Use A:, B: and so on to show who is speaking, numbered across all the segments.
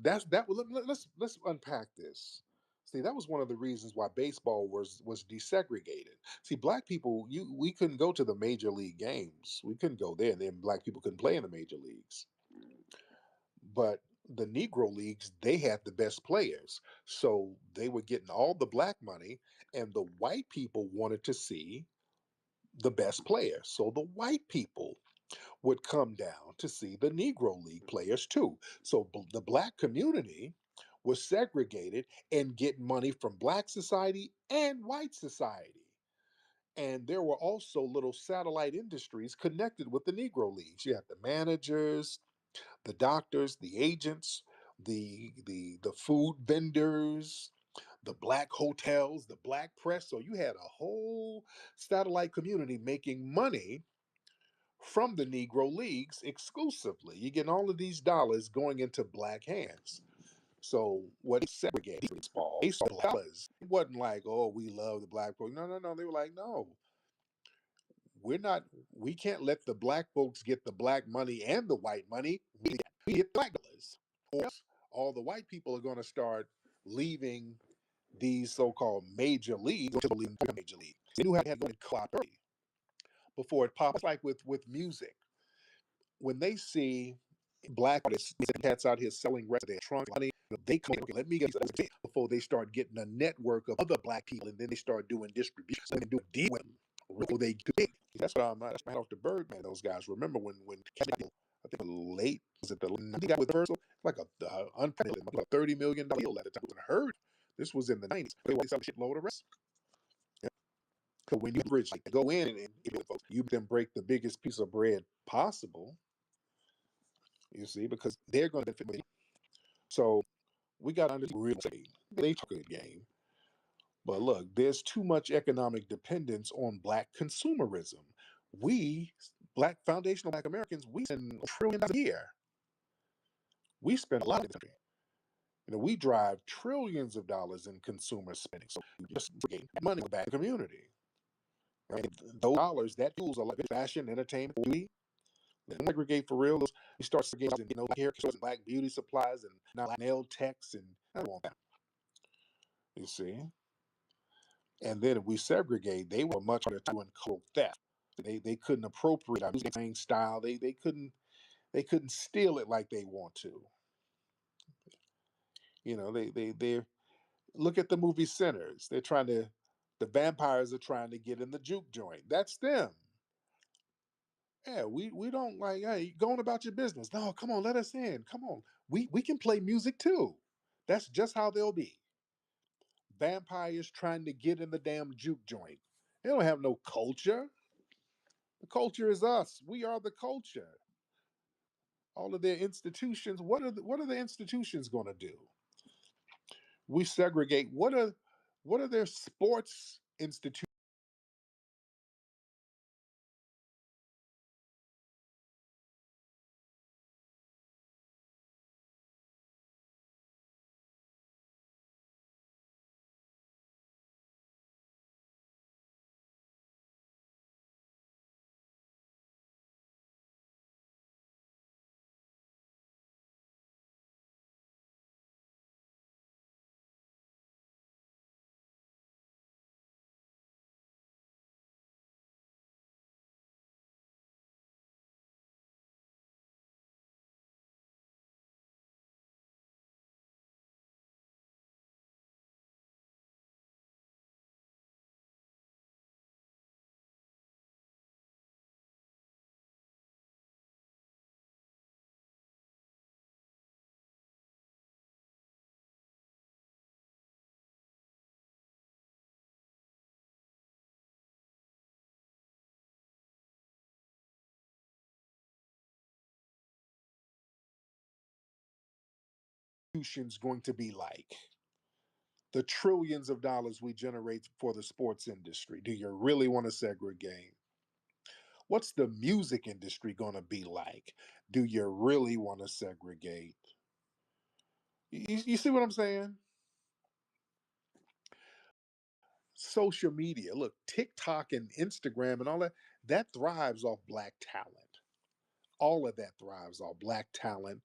A: that's that. Let's unpack this. See, that was one of the reasons why baseball was desegregated. See, black people, we couldn't go to the major league games. We couldn't go there, and then black people couldn't play in the major leagues. But the Negro leagues, they had the best players, so they were getting all the black money, and the white people wanted to see the best players. So the white people would come down to see the Negro League players too. So the black community was segregated and getting money from black society and white society. And there were also little satellite industries connected with the Negro Leagues. You had the managers, the doctors, the agents, the food vendors, the black hotels, the black press. So you had a whole satellite community making money from the Negro Leagues exclusively. You're getting all of these dollars going into black hands. So what segregated baseball? Baseball dollars. It wasn't like, oh, we love the black folks. No, no, no. They were like, no, we're not. We can't let the black folks get the black money and the white money. We get black dollars. Or else all the white people are going to start leaving these so-called major leagues to leave the major league. They knew how to have going to before it pops. Like with music, when they see black artists, cats out here selling records, their trunk money, they come, okay, let me get this before they start getting a network of other black people, and then they start doing distribution and doing deal with them. They big. That's what that's my off the Birdman. Those guys. Remember when I think late was it the 90s got with Universal? Like a unprecedented like $30 million deal at the time. It wasn't heard. This was in the 90s. They were selling shitload of rest. So when you bridge, like, go in and you them break the biggest piece of bread possible. You see, because they're going to benefit me. So we got to understand real estate. They talk a good game. But look, there's too much economic dependence on black consumerism. We, black foundational black Americans, we spend $1 trillion a year. We spend a lot of country. We drive trillions of dollars in consumer spending. So just getting money back to the community. Right? Those dollars, that fuels a lot of fashion, entertainment, beauty. Segregate for real. We start segregating, hair stores and black beauty supplies and now nail techs and I don't want that. You see, and then if we segregate, they were much harder to encode theft. They couldn't appropriate our music style. They couldn't steal it like they want to. They look at the movie Sinners. The vampires are trying to get in the juke joint. That's them. Yeah, we don't like, hey, going about your business. No, come on, let us in. Come on. We can play music too. That's just how they'll be. Vampires trying to get in the damn juke joint. They don't have no culture. The culture is us. We are the culture. All of their institutions, what are the institutions going to do? We segregate. What are their sports institutions going to be like? The trillions of dollars we generate for the sports industry. Do you really want to segregate? What's the music industry going to be like? Do you really want to segregate? You see what I'm saying? Social media, look, TikTok and Instagram and all that thrives off black talent. All of that thrives off black talent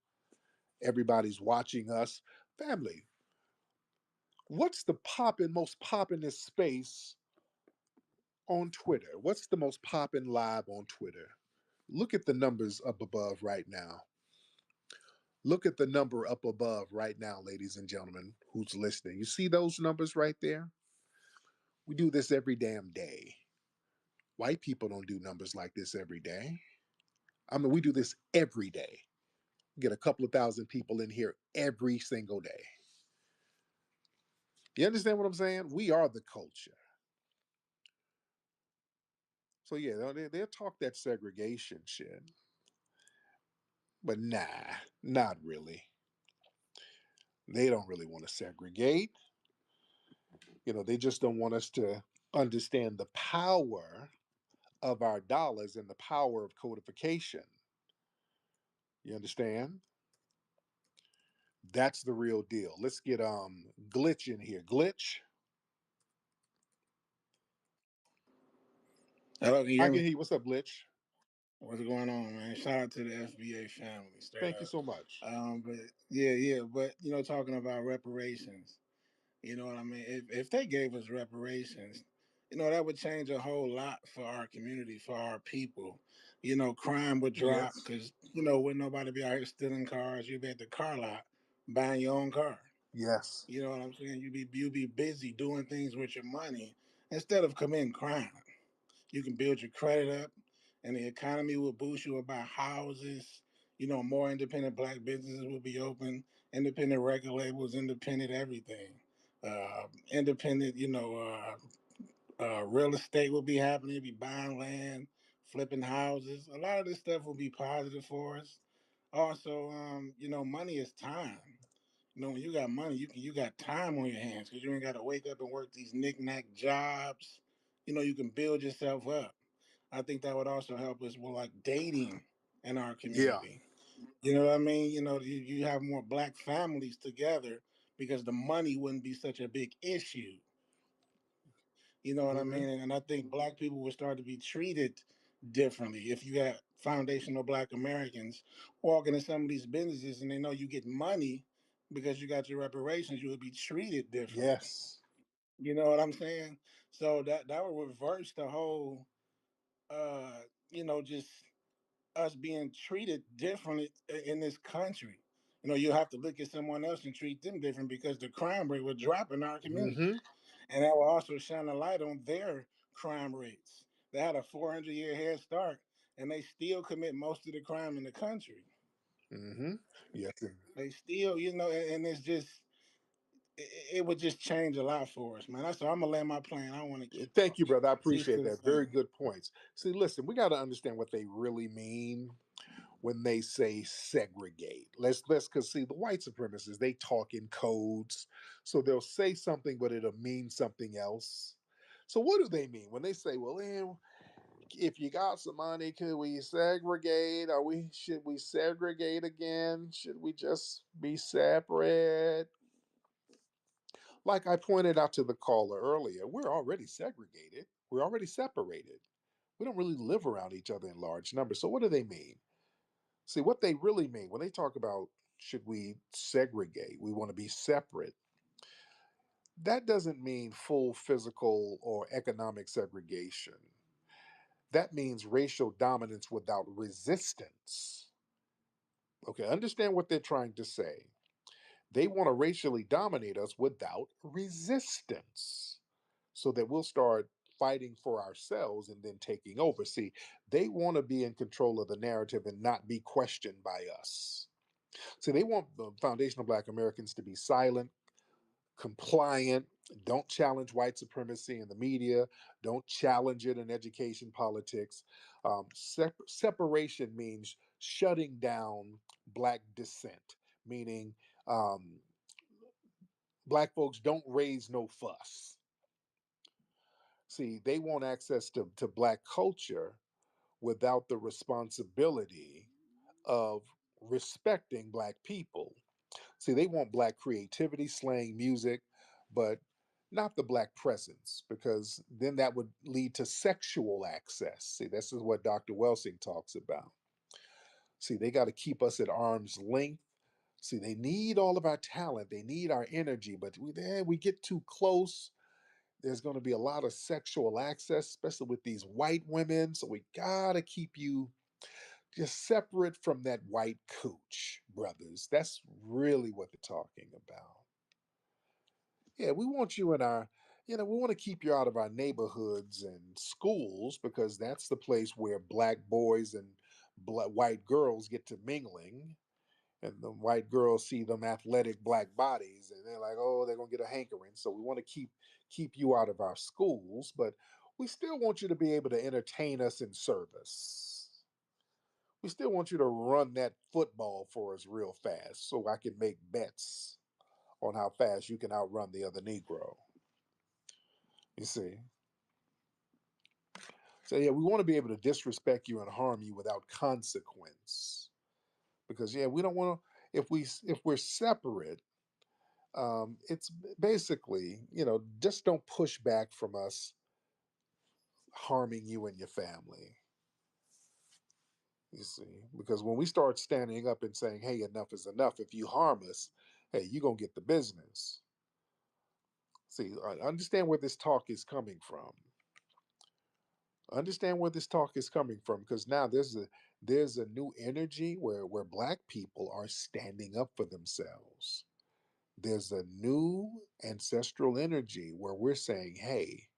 A: Everybody's watching us. Family, what's the most poppinest space on Twitter? What's the most poppin' live on Twitter? Look at the numbers up above right now. Look at the number up above right now, ladies and gentlemen, who's listening. You see those numbers right there? We do this every damn day. White people don't do numbers like this every day. I mean, we do this every day. We get a couple of thousand people in here every single day. You understand what I'm saying? We are the culture. So yeah, they'll talk that segregation shit, but nah, not really. They don't really want to segregate. They just don't want us to understand the power of our dollars and the power of codification. You understand? That's the real deal. Let's get Glitch in here. Glitch,
B: Hello, can you
A: I
B: hear
A: can
B: me?
A: hear you. What's up, Glitch?
B: What's going on, man? Shout out to the FBA family, straight
A: Thank you
B: up.
A: so much.
B: But yeah, but talking about reparations, you know what I mean? If they gave us reparations, that would change a whole lot for our community, for our people. Crime would drop
A: Yes.
B: because wouldn't nobody be out here stealing cars. You'd be at the car lot buying your own car.
A: Yes.
B: You know what I'm saying? You be busy doing things with your money instead of committing crime. You can build your credit up, and the economy will boost. You will buy houses. More independent black businesses will be open. Independent record labels, independent everything. Independent, real estate will be happening. You'll be buying land, flipping houses. A lot of this stuff will be positive for us. Also, money is time. When you got money, you got time on your hands because you ain't got to wake up and work these knick-knack jobs. You can build yourself up. I think that would also help us with like dating in our
A: Yeah.
B: community. You know what I mean? You have more black families together because the money wouldn't be such a big issue. You know what I
A: Hmm.
B: mean? And I think black people would start to be treated differently. If you got foundational black Americans walking in some of these businesses and they know you get money because you got your reparations, you would be treated differently.
A: Yes.
B: You know what I'm saying? So that would reverse the whole just us being treated differently in this country. You have to look at someone else and treat them different because the crime rate would drop in our community.
A: Hmm.
B: And that will also shine a light on their crime rates. They had a 400-year head start, and they still commit most of the crime in the country.
A: Hmm. Yes.
B: They still, and it's just, it would just change a lot for us, man. That's all. I'm going to land my plane. I don't want to keep
A: Thank you,
B: talking.
A: brother. I
B: Peace to
A: appreciate
B: the
A: that. Very
B: family.
A: good points. See, listen, we got to understand what they really mean when they say segregate. Let's because see the white supremacists, they talk in codes. So they'll say something, but it'll mean something else. So what do they mean when they say, well, if you got some money, could we segregate? Should we segregate again? Should we just be separate? Like I pointed out to the caller earlier, we're already segregated. We're already separated. We don't really live around each other in large numbers. So what do they mean? See, what they really mean when they talk about should we segregate, we want to be separate, that doesn't mean full physical or economic segregation. That means racial dominance without resistance. Okay, understand what they're trying to say. They want to racially dominate us without resistance so that we'll start fighting for ourselves and then taking over. See, they want to be in control of the narrative and not be questioned by us. So they want the foundational Black Americans to be silent, compliant, don't challenge white supremacy in the media, don't challenge it in education, politics. Separation means shutting down Black dissent, meaning um, Black folks don't raise no fuss. See, they want access to Black culture without the responsibility of respecting Black people. See, they want Black creativity, slang, music, but not the Black presence, because then that would lead to sexual access. See, this is what Dr. Welsing talks about. See, they got to keep us at arm's length See, they need all of our talent, they need our energy, but we get too close. There's going to be a lot of sexual access, especially with these white women. So we got to keep you just separate from that white cooch, brothers. That's really what they're talking about. Yeah, we want you in our, we want to keep you out of our neighborhoods and schools because that's the place where black boys and white girls get to mingling. And the white girls see them athletic black bodies and they're like, oh, they're gonna get a hankering. So we want to keep you out of our schools, but we still want you to be able to entertain us in service. We still want you to run that football for us real fast so I can make bets on how fast you can outrun the other Negro. You see? So yeah, we want to be able to disrespect you and harm you without consequence. Because yeah, we don't want to if we're separate, it's basically, just don't push back from us harming you and your family. You see, because when we start standing up and saying, "Hey, enough is enough," if you harm us, hey, you gonna get the business. See, understand where this talk is coming from. Understand where this talk is coming from, because now there's a new energy where black people are standing up for themselves. There's a new ancestral energy where we're saying, hey,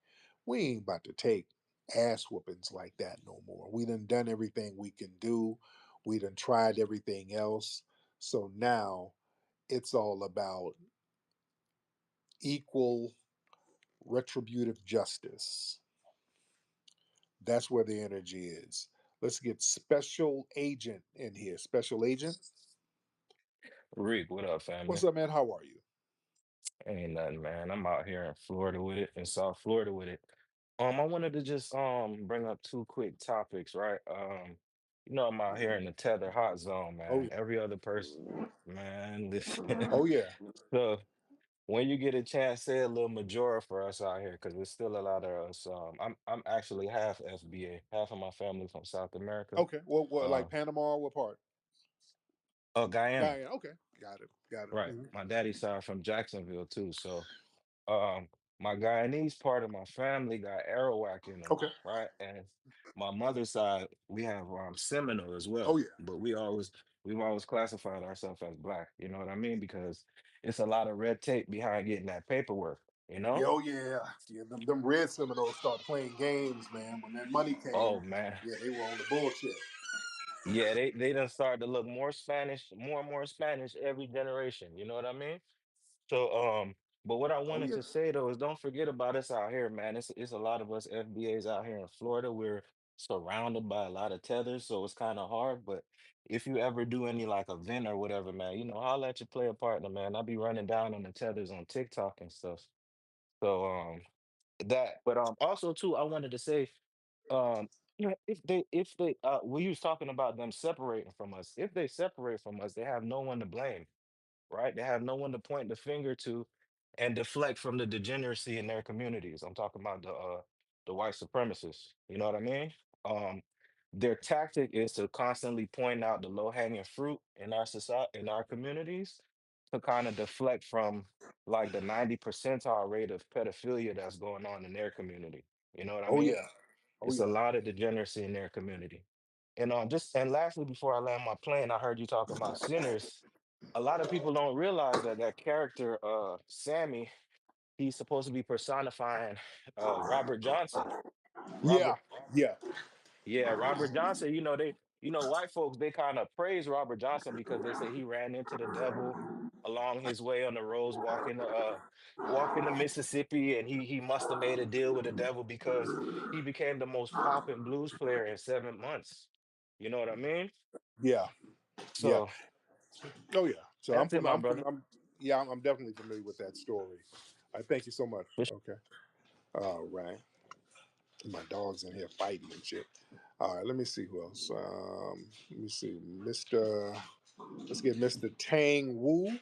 A: we ain't about to take ass whoopings like that no more. We done everything we can do. We done tried everything else. So now it's all about equal retributive justice. That's where the energy is. Let's get Special Agent in here. Special Agent,
C: Rick, what up,
A: what's
C: family?
A: up, man? How are you?
C: Ain't nothing, man. I'm out here in Florida with it, in South Florida with it. I wanted to just bring up two quick topics, right? I'm out here in the tether hot zone,
A: Oh
C: man.
A: yeah.
C: Every other person, man, listen.
A: Oh yeah.
C: So when you get a chance, say a little majora for us out here, because there's still a lot of us. I'm actually half FBA, half of my family from South America.
A: Okay. Well, what, like
C: Uh,
A: Panama? What part?
C: Guyana,
A: Guyana. Okay. Got it. Got it.
C: right?
A: Mhm.
C: My daddy's side from Jacksonville too, so. Um, my Guyanese part of my family got Arawak in them,
A: Okay.
C: right? And my mother's side, we have Seminole as
A: Oh
C: well,
A: yeah.
C: but we've always classified ourselves as black. You know what I mean? Because it's a lot of red tape behind getting that paperwork. You know?
A: Oh yeah. Yeah. Them Red Seminoles start playing games, man. When that money came,
C: Oh man,
A: yeah, they were on the bullshit.
C: yeah, they done started to look more Spanish, more and more Spanish every generation. You know what I mean? So, but what I
A: Oh
C: wanted
A: yeah.
C: to say though is don't forget about us out here, man. It's a lot of us FBAs out here in Florida. We're surrounded by a lot of tethers, so it's kind of hard. But if you ever do any like event or whatever, man, holla at your player partner, man. I'll be running down on the tethers on TikTok and stuff. So that, but also too, I wanted to say, if they we was talking about them separating from us. If they separate from us, they have no one to blame, right? They have no one to point the finger to and deflect from the degeneracy in their communities. I'm talking about the white supremacists. You know what I mean? Um, their tactic is to constantly point out the low-hanging fruit in our society, in our communities, to kind of deflect from like the 90 percentile rate of pedophilia that's going on in their community. You know what I
A: Oh
C: mean?
A: yeah. Oh
C: It's a
A: yeah.
C: lot of degeneracy in their community. And lastly, before I land my plane, I heard you talking about sinners. A lot of people don't realize that that character, Sammy, he's supposed to be personifying Robert Johnson.
A: Yeah.
C: Robert,
A: Yeah.
C: yeah, Robert Johnson. White folks they kind of praise Robert Johnson because they say he ran into the devil along his way on the roads, walking the Mississippi, and he must have made a deal with the devil because he became the most popping blues player in 7 months. You know what I mean?
A: Yeah. Yeah.
C: So
A: Oh yeah. So I'm
C: that's it,
A: from.
C: my
A: I'm from.
C: brother.
A: Yeah. I'm definitely familiar with that story. I thank you so much.
C: For sure.
A: Okay. All right. My dog's in here fighting and shit. All right. Let me see who else. Let me see. Mr. Let's get Mr. Tang Wu.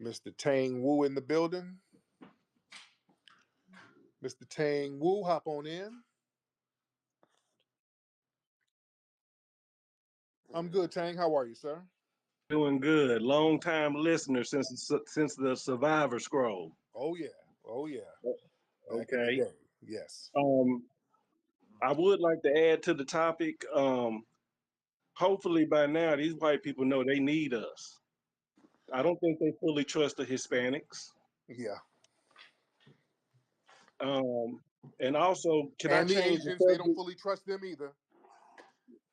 A: Mr. Tang Wu in the building. Mr. Tang Wu, hop on in. I'm good, Tang. How are you, sir?
D: Doing good. Long time listener since the Survivor Scroll.
A: Oh yeah, oh yeah. Back in the
D: Okay.
A: day, yes.
D: Um, I would like to add to the topic. Hopefully by now these white people know they need us. I don't think they fully trust the Hispanics.
A: Yeah.
D: Um, and also, can I
A: And the
D: change the
A: Asians, they don't
D: subject?
A: fully trust them either.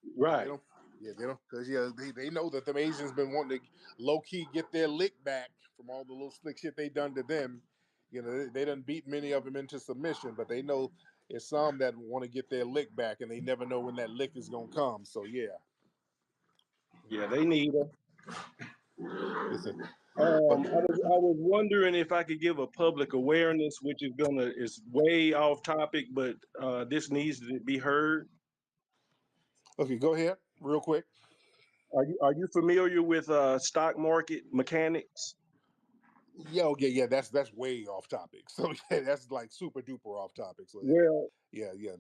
A: They
D: Right.
A: don't. Yeah, they don't, because yeah, they know that the Asians been wanting to low key get their lick back from all the little slick shit they done to them. You know, they done beat many of them into submission, but they know it's some that want to get their lick back, and they never know when that lick is gonna come. So yeah,
D: Yeah, they need us.
A: listen, but
D: I was wondering if I could give a public awareness, which is way off topic, but this needs to be heard.
A: okay, go ahead, real quick.
D: Are you familiar with stock market mechanics?
A: Yeah, okay, yeah, that's way off topic. So yeah, that's like super duper off topic. So yeah,
D: Well,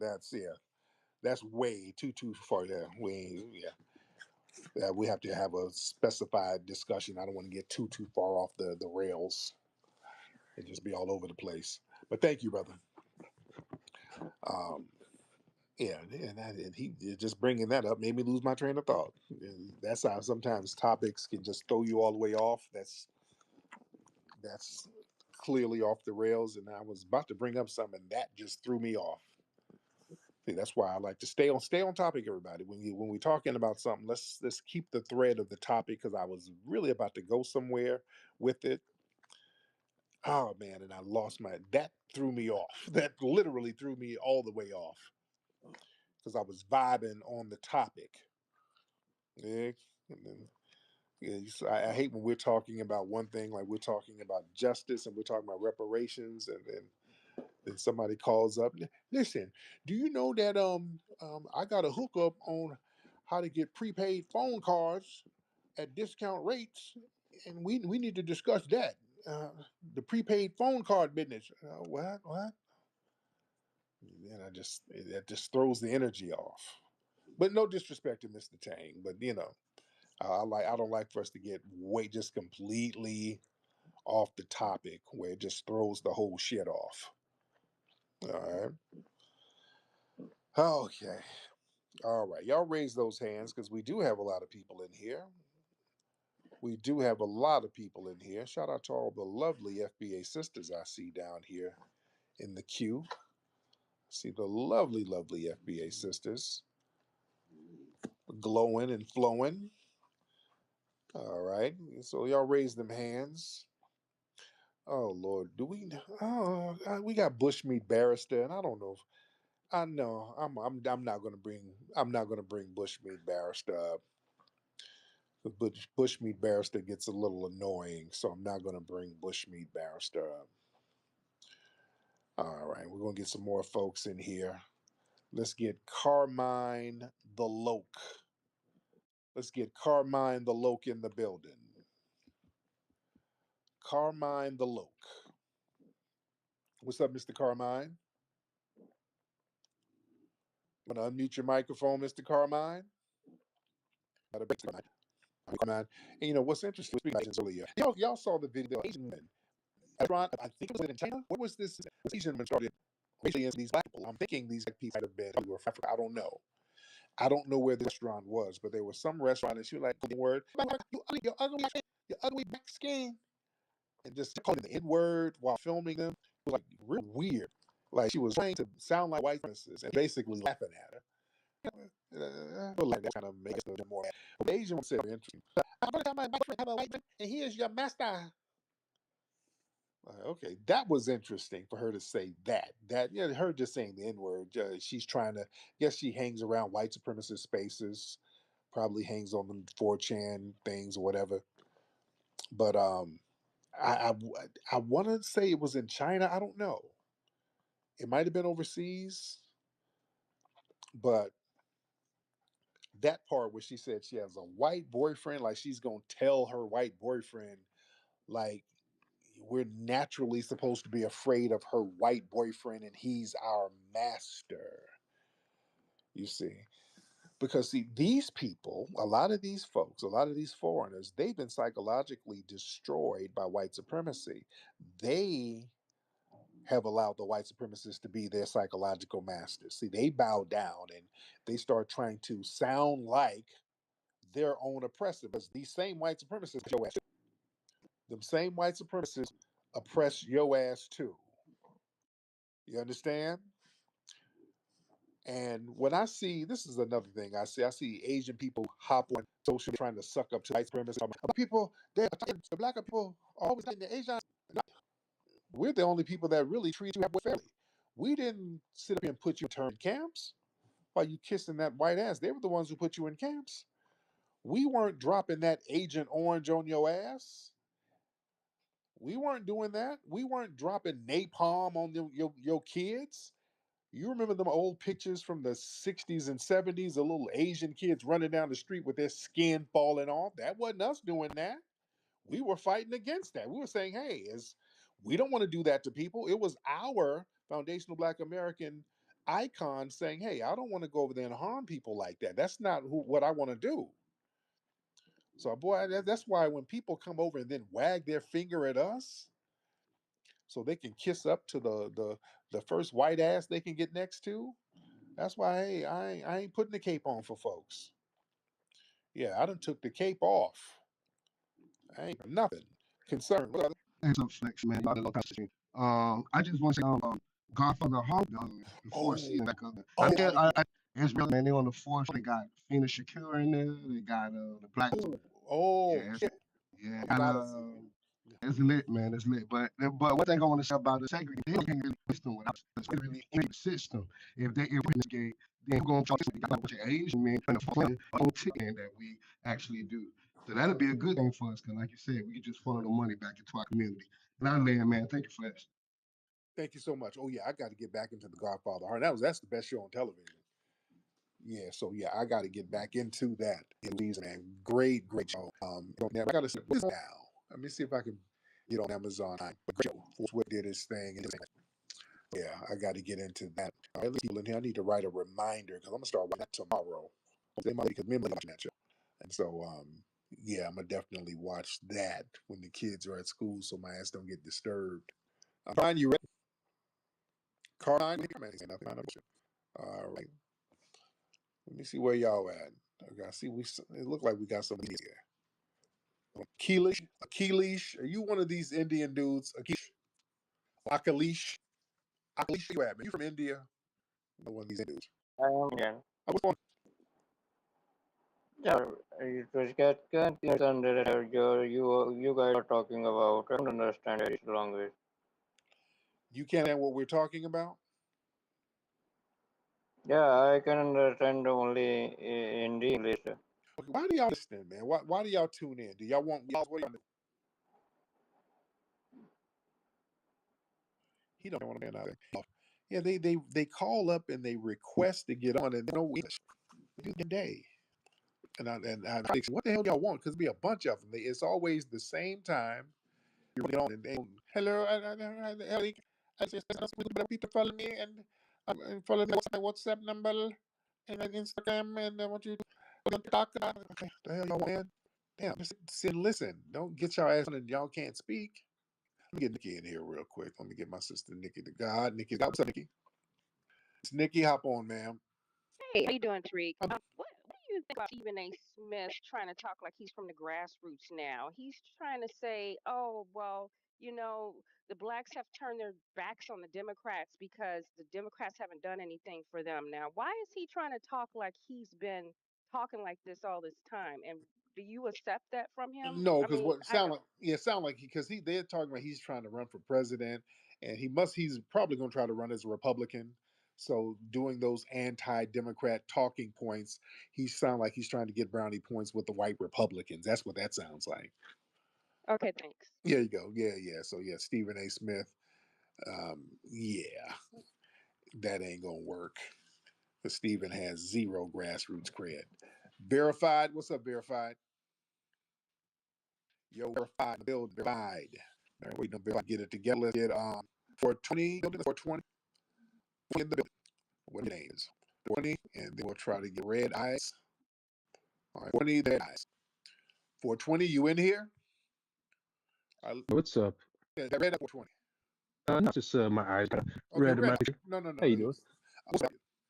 A: that's way too far. Yeah, we have to have a specified discussion. I don't want to get too far off the rails and just be all over the place. But thank you, brother. Um, yeah, and he just bringing that up made me lose my train of thought. And that's how sometimes topics can just throw you all the way off. That's clearly off the rails, and I was about to bring up something and that just threw me off. See, that's why I like to stay on topic, everybody. When we're talking about something, let's keep the thread of the topic, because I was really about to go somewhere with it. Oh man, and I lost my that threw me off. That literally threw me all the way off because I was vibing on the topic. Yeah. And then, yeah, I hate when we're talking about one thing, like we're talking about justice and we're talking about reparations, and then somebody calls up. Listen, do you know that I got a hookup on how to get prepaid phone cards at discount rates, and we need to discuss that. The prepaid phone card business. What? And that just throws the energy off. But no disrespect to Mr. Tang, but I don't like for us to get way just completely off the topic where it just throws the whole shit off. All right. Okay. All right. Y'all raise those hands because we do have a lot of people in here. We do have a lot of people in here. Shout out to all the lovely FBA sisters I see down here in the queue. See the lovely, lovely FBA sisters glowing and flowing. All right. So y'all raise them hands. Oh Lord, do we? Oh, we got Bushmeat Barrister, and I don't know. I know I'm not going to bring Bushmeat Barrister up. Bushmeat Barrister gets a little annoying, so I'm not going to bring Bushmeat Barrister up. All right, we're going to get some more folks in here. Let's get Carmine the Loke. Let's get Carmine the Loke in the building. Carmine the Loke. What's up, Mr. Carmine? Want to unmute your microphone, Mr. Carmine? Carmine. And what's interesting? Speaking of Asians earlier, y'all saw the video. Asian women. Restaurant, I think it was in China. What was this? Asian women started racially against these black people. I'm thinking these black people might have been from Africa. I don't know. I don't know where the restaurant was, but there was some restaurant, and she was like, the word, you ugly black skin, and just calling the N word while filming them. It was like real weird. Like she was trying to sound like white princess and basically laughing at her. I feel like that kind of makes it more. But the Asian one said interesting. I got my boyfriend have a white man, and he is your master. Okay, that was interesting for her to say that. Her just saying the N word. She's trying to. Guess she hangs around white supremacist spaces. Probably hangs on them 4chan things or whatever. But I I want to say it was in China. I don't know. It might have been overseas, but that part where she said she has a white boyfriend, like she's gonna tell her white boyfriend, like we're naturally supposed to be afraid of her white boyfriend and he's our master. You see. Because see, these people, a lot of these folks, a lot of these foreigners, they've been psychologically destroyed by white supremacy. They have allowed the white supremacists to be their psychological masters. See, they bow down and they start trying to sound like their own oppressor. Because these same white supremacists, your ass, them same white supremacists oppress your ass too. You understand? And when I see, this is another thing I see Asian people hop on social trying to suck up to white supremacists. Black people, the black people are always in the Asian. We're the only people that really treat you fairly. We didn't sit up here and put you in internment camps while you kissing that white ass. They were the ones who put you in camps. We weren't dropping that Agent Orange on your ass. We weren't doing that. We weren't dropping napalm on your kids. You remember them old pictures from the 60s and 70s, the little Asian kids running down the street with their skin falling off? That wasn't us doing that. We were fighting against that. We were saying, hey, we don't want to do that to people. It was our foundational Black American icon saying, hey, I don't want to go over there and harm people like that. That's not what I want to do. So, boy, that's why when people come over and then wag their finger at us so they can kiss up to the first white ass they can get next to, that's why, hey, I ain't putting the cape on for folks. Yeah, I done took the cape off. I ain't nothing concerned.
E: Thanks up, Flex, man. Y'all did all kinds of shit. I just want to say, Godfather Hall, the fourth
A: Oh,
E: season back up there. I
A: oh,
E: mean, it's real, man. They on the fourth. They got Phoenix Shakira in there. They got the Black.
A: oh,
E: Yeah,
A: shit.
E: yeah.
A: I gotta see it.
E: It's lit, man. It's lit. But one thing I want to say about the segregation, they can't really system without it's really in the system. If we gay, then we're going to talk about what your Asian men trying to fund on ticket that we actually do. So that'll be a good thing for us, because like you said, we can just funnel the money back into our community. And I land, man. Thank you for that.
A: Thank you so much. Oh yeah, I got to get back into the Godfather Heart. That's the best show on television. Yeah, so yeah, I got to get back into that. Man, great show. I got to see this now. Let me see if I can get on Amazon. But great show. What did his thing? And yeah, I got to get into that. At least people in here, I need to write a reminder because I'm gonna start watching that tomorrow. They might because me watching that show, and so yeah, I'm gonna definitely watch that when the kids are at school, so my ass don't get disturbed. I'm fine. You ready? Carline, nothing. All right. Let me see where y'all at. Okay, I see it look like we got some here. Akilish, are you one of these Indian dudes? Akilish, Akilish, you at man? You from India? One of these dudes.
F: I am Indian.
A: What's going
F: Yeah, it was can you understand you guys are talking about? I don't understand this language.
A: You can't understand what we're talking about?
F: Yeah, I can understand only in English.
A: Okay, why do y'all listen, man? Why do y'all tune in? Do y'all want what y'all do? He don't want to be out there. Yeah, they call up and they request to get on and they know English. Day. And I think, what the hell y'all want? Because be a bunch of them. It's always the same time. You get on and they, hello, I just people follow me and follow me my WhatsApp number and Instagram and what you talk about. Okay, the hell y'all want? Damn, just sit and listen. Don't get your ass on and y'all can't speak. Let me get Nikki in here real quick. Let me get my sister Nikki to God. Nikki, what's up, Nikki? It's Nikki. Hop on, ma'am.
G: Hey, how you doing, Tariq? What do you think about Stephen A. Smith trying to talk like he's from the grassroots now? He's trying to say, oh, well, the blacks have turned their backs on the Democrats because the Democrats haven't done anything for them now. Why is he trying to talk like he's been talking like this all this time? And do you accept that from him?
A: No,
G: I
A: because
G: mean,
A: what
G: I
A: sound
G: don't.
A: like sound like because they're talking about he's trying to run for president and he's probably going to try to run as a Republican. So doing those anti-Democrat talking points, he sound like he's trying to get brownie points with the white Republicans. That's what that sounds like.
G: Okay, thanks.
A: Yeah, you go. Yeah. So yeah, Stephen A. Smith. Yeah, that ain't gonna work. Because Stephen has zero grassroots cred. Verified. What's up, Verified? Yo, Verified. Build Verified. All right, wait, no, Verified. Get it together. Let's get 420. 420 in the building. What the names? 20, and then we'll try to get red eyes. All right, 20 red eyes. 420, you in here? I,
H: What's up?
A: yeah, red eye 420.
H: Not just my eyes got
A: Okay,
H: red in
A: red
H: my
A: eye.
H: picture.
A: No, no,
H: How
A: no.
H: you doing? What's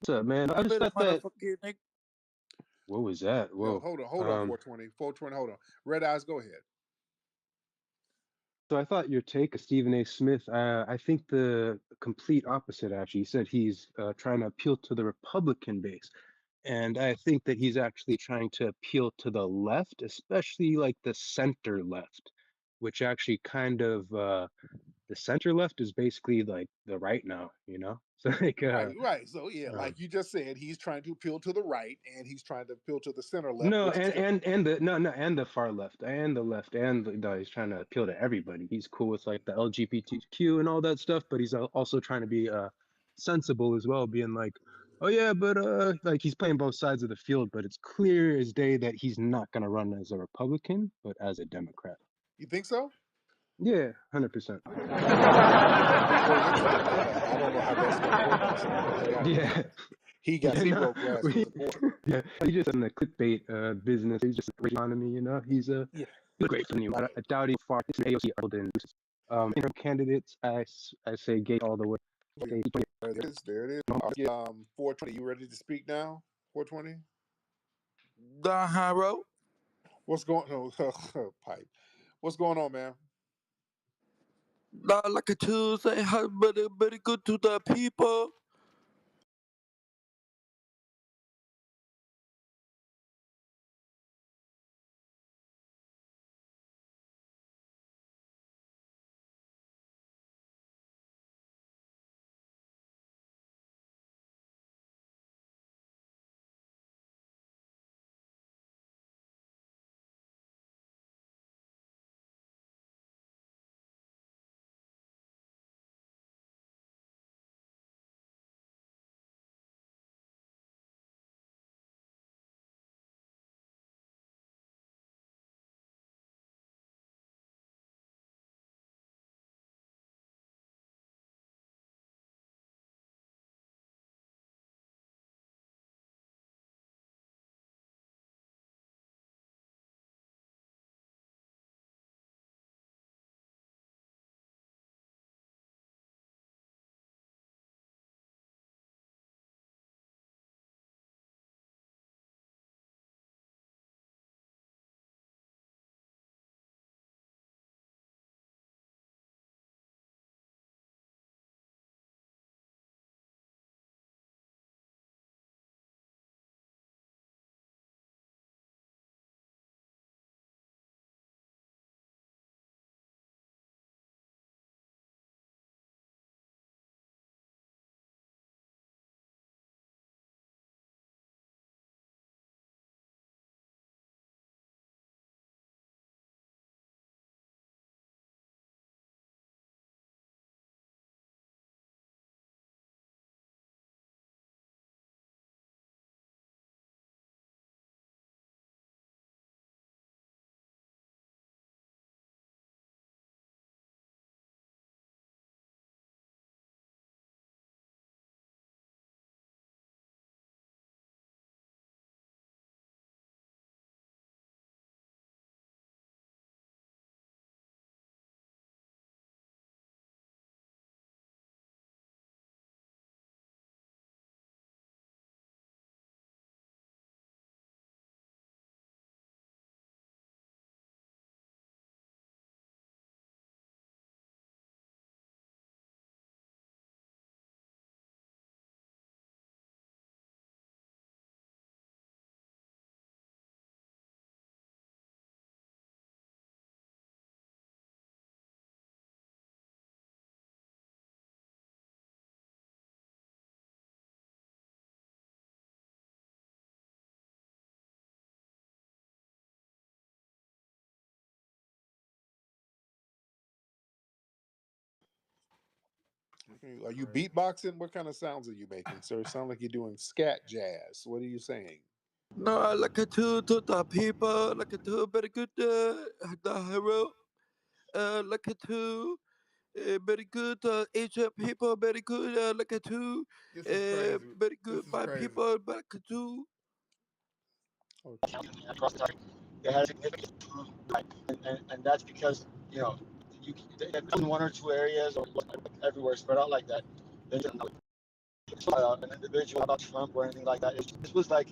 H: up, man? I just
B: Little
H: thought that.
B: motherfucker, nigga.
H: What was that?
A: Yo,
H: Whoa.
A: hold on, 420. 420, hold on. Red eyes, go ahead.
H: So I thought your take of Stephen A. Smith. I think the complete opposite. Actually, he said he's trying to appeal to the Republican base, and I think that he's actually trying to appeal to the left, especially like the center left, which actually kind of the center left is basically like the right now, you know. So like
A: Right, right. So yeah,
H: um,
A: like you just said, he's trying to appeal to the right and he's trying to appeal to the center left,
H: no,
A: which is
H: and the no and the far left and the left and no, he's trying to appeal to everybody. He's cool with like the LGBTQ and all that stuff, but he's also trying to be sensible as well, being like, oh yeah, but like he's playing both sides of the field, but it's clear as day that he's not gonna run as a Republican, but as a Democrat.
A: you think so?
H: Yeah, 100%.
A: Well, looks like it. I don't know how that's going to work.
H: Yeah,
A: He got
H: yeah, no,
A: zero grassroots support.
H: yeah, he's just in the clickbait business. He's just a great economy, you know.
A: Yeah,
H: He's great for you. I doubt he's far. It's an AOC Arnold candidates. I say gate all the way.
A: yeah. There it is. There it is. 420. You ready to speak now? 420.
B: The hero.
A: What's going on? Pipe. What's going on, man?
B: Not like a Tuesday, but good to the people.
A: Are you beatboxing? What kind of sounds are you making, sir? It sounds like you're doing scat jazz. What are you saying?
B: No, I like a to the people, like a to very good the hero. Like a two.
I: very good. Asian people, very good. Like too.
B: This is crazy.
I: Very
B: This
I: good.
B: is
I: My
B: crazy.
I: people, back too.
A: Okay.
J: across the country, they had a significant right, and that's because you in one or two areas or everywhere spread out like that. Then an individual about Trump or anything like that. This was like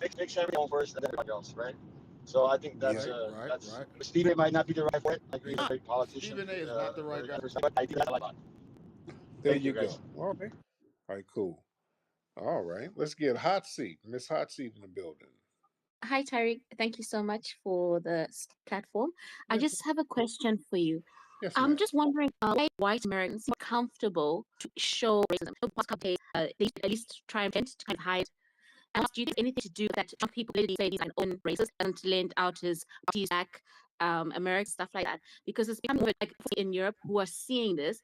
J: fix everything first and then everybody else, right? So I think
A: Yeah.
J: that's Stephen might not be the right for it. I agree,
B: He's
J: he's a
B: not.
J: great politician.
B: Stephen A. is not the right guy.
J: But I think that's a lot.
A: There
J: Thank you,
A: you
J: guys.
A: go. All right. All right. Cool. All right. Let's get hot seat. Miss Hot Seat in the building.
K: Hi, Tariq. Thank you so much for the platform. I
A: Yes.
K: just have a question for you.
A: Yes,
K: I'm
A: ma'am.
K: just wondering why white Americans are comfortable to show racism. The past couple days, they at least try and pretend to kind of hide. And do you think anything to do with that? Some people literally say these are own racist and lend out his parties back, America, stuff like that. Because it's becoming like in Europe who are seeing this,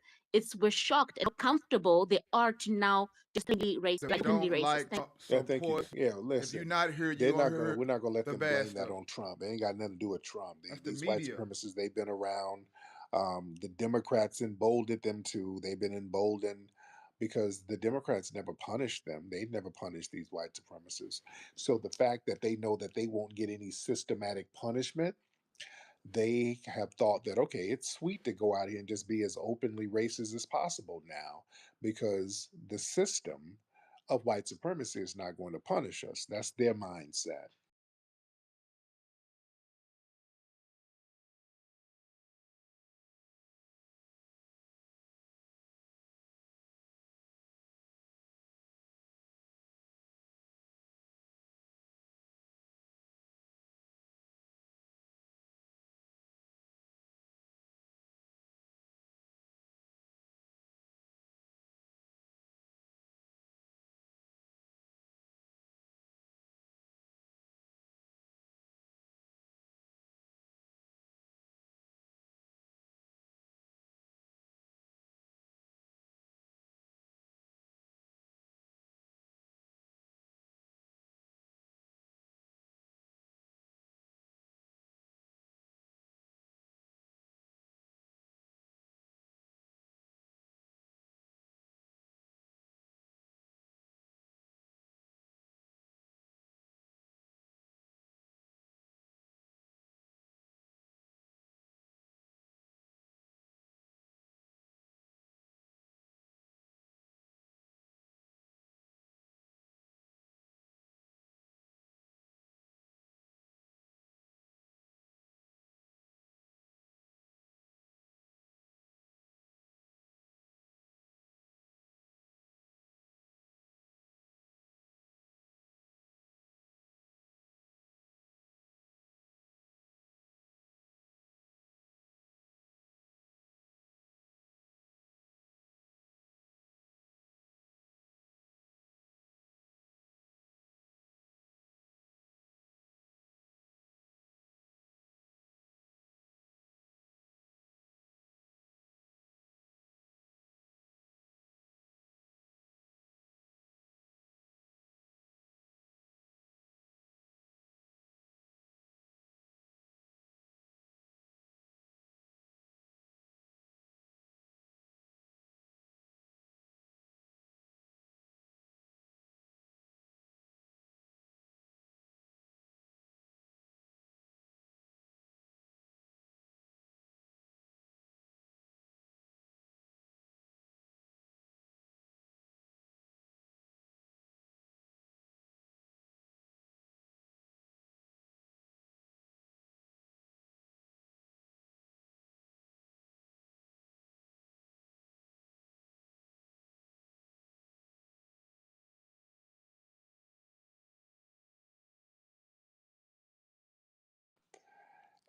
K: we're shocked and how comfortable they are to now just be racist,
B: They
K: like openly
B: don't
K: racist.
B: like
K: Thank
B: Trump.
A: Yeah,
B: So of
A: thank you.
B: course,
A: Yeah,
B: if you're
A: listen.
B: not here, you're
A: They're
B: gonna
A: not gonna.
B: hear
A: We're not gonna let
B: the
A: them
B: bad
A: blame that
B: stuff.
A: on Trump. It ain't got nothing to do with Trump.
B: That's the
A: These white
B: media.
A: supremacists, they've been around. The Democrats emboldened them too. They've been emboldened because the Democrats never punished them. They never punished these white supremacists. So the fact that they know that they won't get any systematic punishment, they have thought that, okay, it's sweet to go out here and just be as openly racist as possible now because the system of white supremacy is not going to punish us. That's their mindset.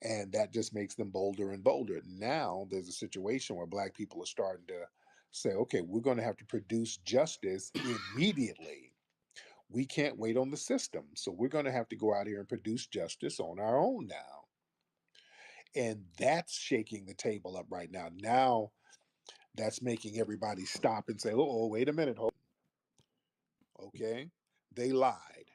A: And that just makes them bolder and bolder. Now there's a situation where black people are starting to say, okay, we're going to have to produce justice immediately. We can't wait on the system. So we're going to have to go out here and produce justice on our own now. And that's shaking the table up right now. Now that's making everybody stop and say, oh, wait a minute. Hold. Okay. They lied.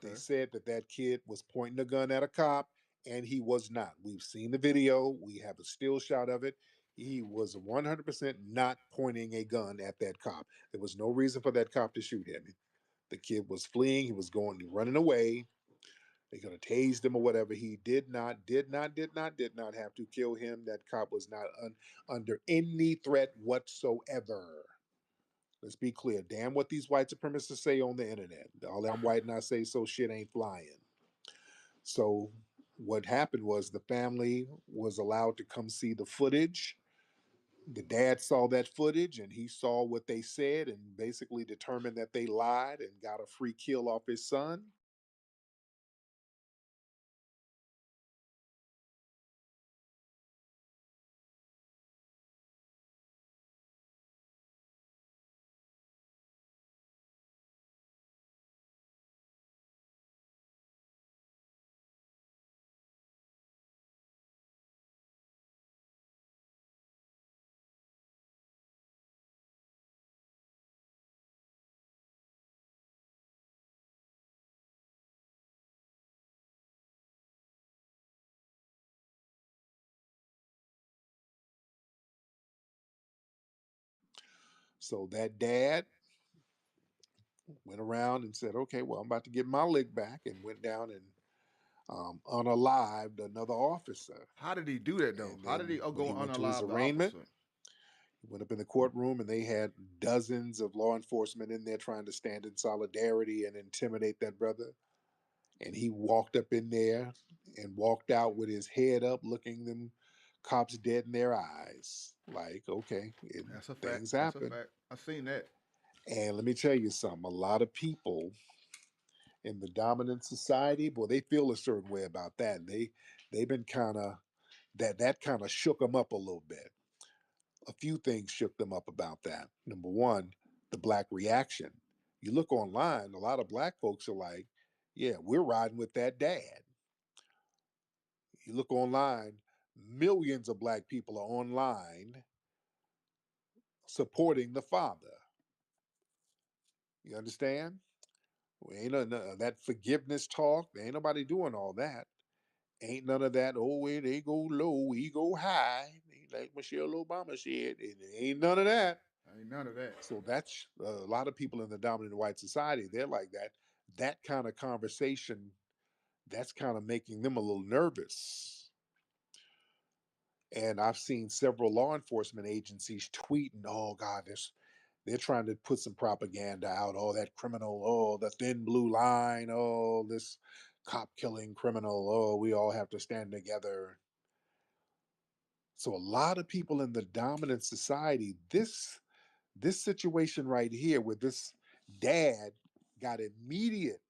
A: They
B: Okay.
A: said that that kid was pointing a gun at a cop and he was not. We've seen the video, we have a still shot of it. He was 100% not pointing a gun at that cop. There was no reason for that cop to shoot him. The kid was fleeing, he was running away. They could have tased him or whatever. He did not have to kill him. That cop was not under any threat whatsoever. Let's be clear. Damn what these white supremacists say on the internet. All I'm white and I say so shit ain't flying. So what happened was the family was allowed to come see the footage. The dad saw that footage and he saw what they said and basically determined that they lied and got a free kill off his son. So that dad went around and said, okay, well, I'm about to get my lick back, and went down and unalived another officer.
L: How did he do that though?
A: And
L: How did he
A: then when
L: go
A: he went to his
L: unalive the
A: arraignment,
L: officer?
A: he went up in the courtroom and they had dozens of law enforcement in there trying to stand in solidarity and intimidate that brother. And he walked up in there and walked out with his head up, looking them cops dead in their eyes. Like, okay,
L: That's a fact.
A: things
L: That's a
A: happen.
L: fact. I seen that.
A: And let me tell you something, a lot of people in the dominant society, boy, they feel a certain way about that. They've been kind of that kind of shook them up a little bit. A few things shook them up about that. Number one, the black reaction. You look online, a lot of black folks are like, "Yeah, we're riding with that dad." You look online, millions of black people are online supporting the father. You understand? We ain't that forgiveness talk. There ain't nobody doing all that. Ain't none of that. Oh, where they go low, we go high. Like Michelle Obama said, it ain't none of that.
L: Ain't none of that.
A: So that's a lot of people in the dominant white society. They're like that. That kind of conversation, that's kind of making them a little nervous. And I've seen several law enforcement agencies tweeting, "Oh God, they're trying to put some propaganda out. Oh, that criminal. Oh, the thin blue line. Oh, this cop killing criminal. Oh, we all have to stand together." So a lot of people in the dominant society, this situation right here, where this dad got immediate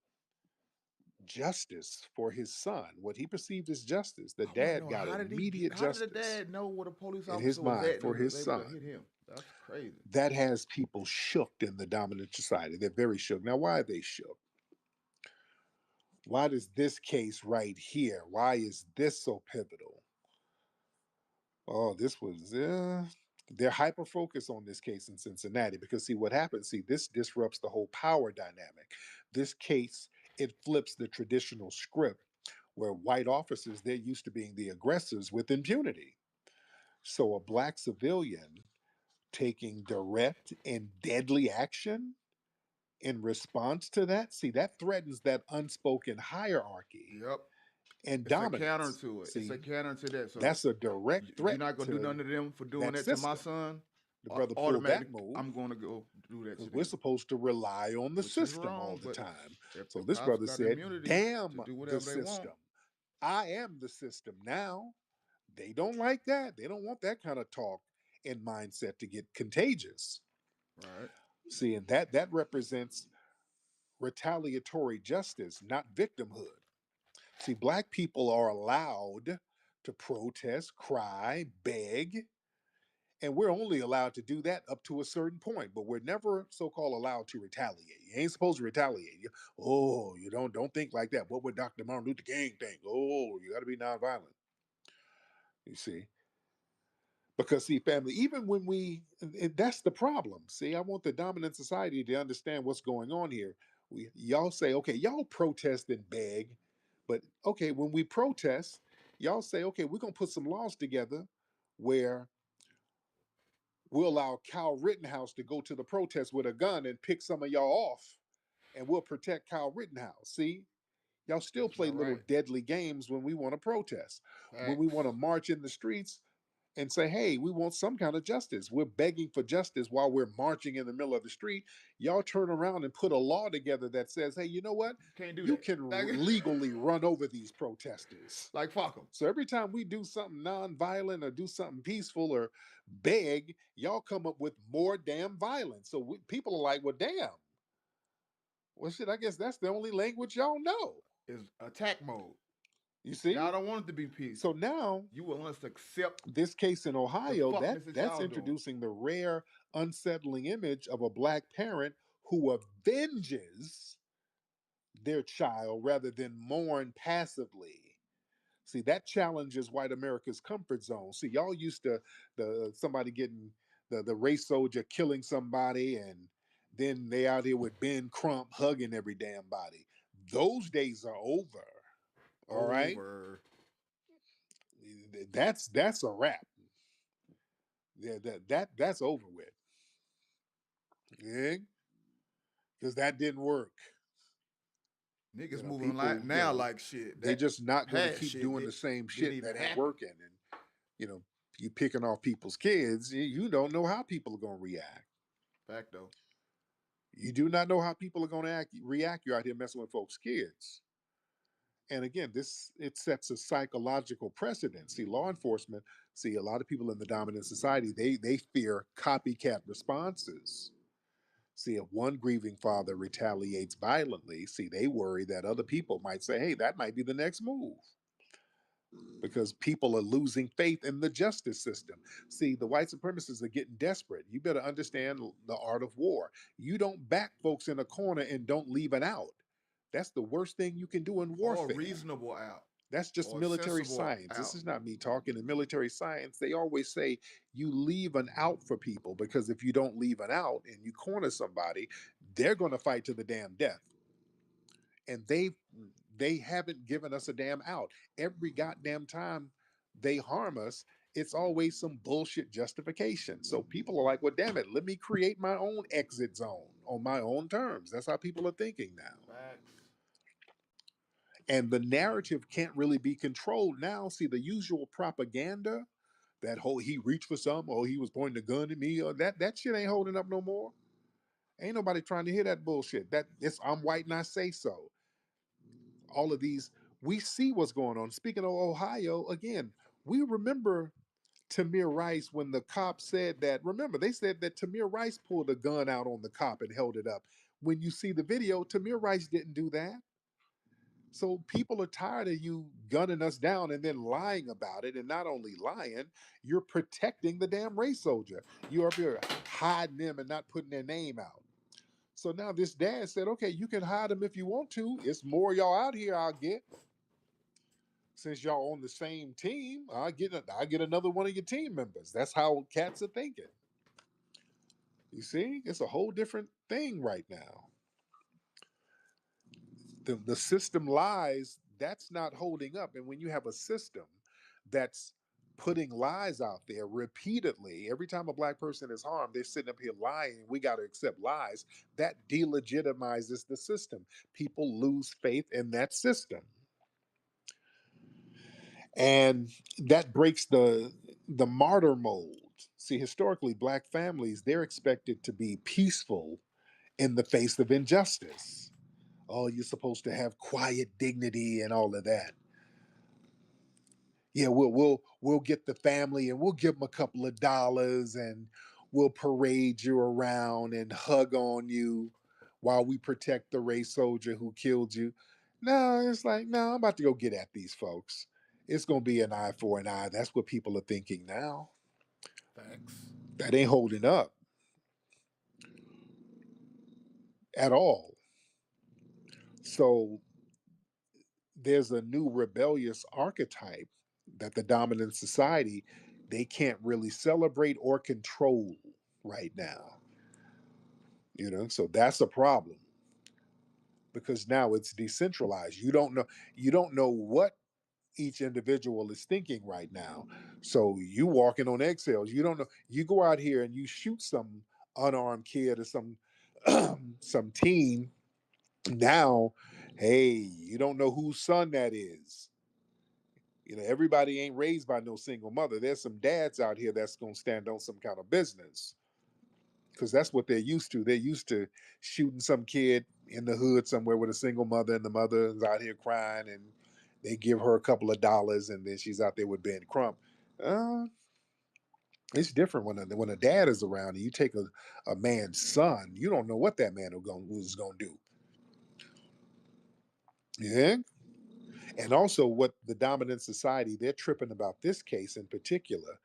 A: justice for his son, what he perceived as justice, the
L: I want to
A: dad
L: know
A: got
L: how did he get,
A: immediate
L: how did the
A: justice
L: dad know where the police
A: in his
L: officer was
A: mind
L: at
A: for
L: and
A: his
L: was able to hit
A: son.
L: him? That's crazy.
A: That has people shook in the dominant society. They're very shook. Now, why are they shook? Why does this case right here, why is this so pivotal? Oh, this was they're hyper focused on this case in Cincinnati because see what happens. See, this disrupts the whole power dynamic. This case, it flips the traditional script where white officers, they're used to being the aggressors with impunity. So a black civilian taking direct and deadly action in response to that, see, that threatens that unspoken hierarchy
L: Yep.
A: and
L: It's a counter
A: dominance.
L: to it. It's a
A: See,
L: counter to that. So
A: that's a direct
L: you're
A: threat
L: not gonna do
A: to
L: nothing to them for doing
A: that
L: that to my
A: system.
L: son.
A: The brother pulled that
L: Automatically,
A: move
L: I'm gonna go do that
A: because
L: to
A: we're
L: them,
A: supposed to rely on the
L: which is
A: system all
L: wrong.
A: the
L: But
A: time.
L: if the
A: So this
L: cops
A: brother
L: got
A: said,
L: immunity
A: damn
L: to do
A: the
L: whatever they want,
A: system. I am the system now. They don't like that. They don't want that kind of talk and mindset to get contagious.
L: right?
A: See, and that represents retaliatory justice, not victimhood. See, black people are allowed to protest, cry, beg, and we're only allowed to do that up to a certain point, but we're never so-called allowed to retaliate. You ain't supposed to retaliate. Oh, you don't think like that. What would Dr. Martin Luther King think? Oh, you got to be nonviolent. You see, because see, family, even when that's the problem. See, I want the dominant society to understand what's going on here. Y'all say, okay, y'all protest and beg, But okay, when we protest, y'all say, okay, we're gonna put some laws together where we'll allow Kyle Rittenhouse to go to the protest with a gun and pick some of y'all off, and we'll protect Kyle Rittenhouse. See, y'all still
L: That's
A: play
L: about
A: little
L: right.
A: deadly games when we want to protest, when we want to
L: Facts.
A: march in the streets and say, hey, we want some kind of justice. We're begging for justice while we're marching in the middle of the street. Y'all turn around and put a law together that says, hey, you know what?
L: Can't do
A: You
L: that.
A: can
L: Like,
A: legally run over these protesters.
L: like fuck them.
A: So every time we do something nonviolent or do something peaceful or beg, y'all come up with more damn violence. So people are like, well, damn. Well, shit, I guess that's the only language y'all know.
L: Is attack mode.
A: You
L: Y'all
A: see?
L: don't want it to be
A: So
L: peaceful.
A: now
L: You want us to accept
A: this case in
L: the
A: Ohio,
L: fuckness that
A: that's
L: y'all doing.
A: introducing the rare, unsettling image of a black parent who avenges their child rather than mourn passively. See, that challenges white America's comfort zone. See, y'all used to the somebody getting the race soldier killing somebody, and then they out here with Ben Crump hugging every damn body. Those days are over. All right,
L: Over.
A: that's a wrap. Yeah, that's over with. Yeah, because that didn't work.
L: Niggas moving like
A: People,
L: now like shit.
A: they
L: That
A: just not going to
L: past
A: keep
L: shit
A: doing the same
L: didn't
A: shit
L: even
A: that ain't
L: happen.
A: working, and you know, you picking off people's kids. You don't know how people are going to react.
L: Fact though.
A: You do not know how people are going to react. You're out here messing with folks' kids. And again, this it sets a psychological precedent. See, law enforcement, see a lot of people in the dominant society, they fear copycat responses. See, if one grieving father retaliates violently, see, they worry that other people might say, hey, that might be the next move because people are losing faith in the justice system. See, the white supremacists are getting desperate. You better understand the art of war. You don't back folks in a corner and don't leave it out. That's the worst thing you can do in
L: Or
A: warfare.
L: reasonable out.
A: That's just
L: Or
A: military
L: sensible
A: science. This
L: out.
A: is not me talking. In military science, they always say you leave an out for people because if you don't leave an out and you corner somebody, they're going to fight to the damn death. And they haven't given us a damn out. Every goddamn time they harm us, it's always some bullshit justification. So people are like, well, damn it, let me create my own exit zone on my own terms. That's how people are thinking now.
L: Facts.
A: And the narrative can't really be controlled now. See, the usual propaganda, that whole he reached for something, or he was pointing a gun at me, or that shit ain't holding up no more. Ain't nobody trying to hear that bullshit. That it's I'm white and I say so. All of these, we see what's going on. Speaking of Ohio, again, we remember Tamir Rice when the cop said that. Remember, they said that Tamir Rice pulled a gun out on the cop and held it up. When you see the video, Tamir Rice didn't do that. So people are tired of you gunning us down and then lying about it. And not only lying, you're protecting the damn race soldier. You're up here hiding them and not putting their name out. So now this dad said, okay, you can hide them if you want to. It's more y'all out here I'll get. Since y'all on the same team, I get another one of your team members. That's how cats are thinking. You see, it's a whole different thing right now. The system lies. That's not holding up. And when you have a system that's putting lies out there repeatedly, every time a black person is harmed, they're sitting up here lying. We got to accept lies. That delegitimizes the system. People lose faith in that system. And that breaks the martyr mold. See, historically, black families, they're expected to be peaceful in the face of injustice. Oh, you're supposed to have quiet dignity and all of that. Yeah, we'll get the family and we'll give them a couple of dollars and we'll parade you around and hug on you while we protect the race soldier who killed you. No, it's like, no, I'm about to go get at these folks. It's gonna be an eye for an eye. That's what people are thinking now.
L: Facts.
A: That ain't holding up at all. So there's a new rebellious archetype that the dominant society they can't really celebrate or control right now. So that's a problem. because now it's decentralized. You don't know what each individual is thinking right now. So you walking on eggshells. You don't know. You go out here and you shoot some unarmed kid or some some teen. Now, hey, you don't know whose son that is. Everybody ain't raised by no single mother. There's some dads out here that's gonna stand on some kind of business because that's what they're used to. They're used to shooting some kid in the hood somewhere with a single mother, and the mother is out here crying, and they give her a couple of dollars, and then she's out there with Ben Crump. Uh, it's different when a dad is around and you take a man's son. You don't know what that man was going to do. Yeah, and also what the dominant society they're tripping about this case in particular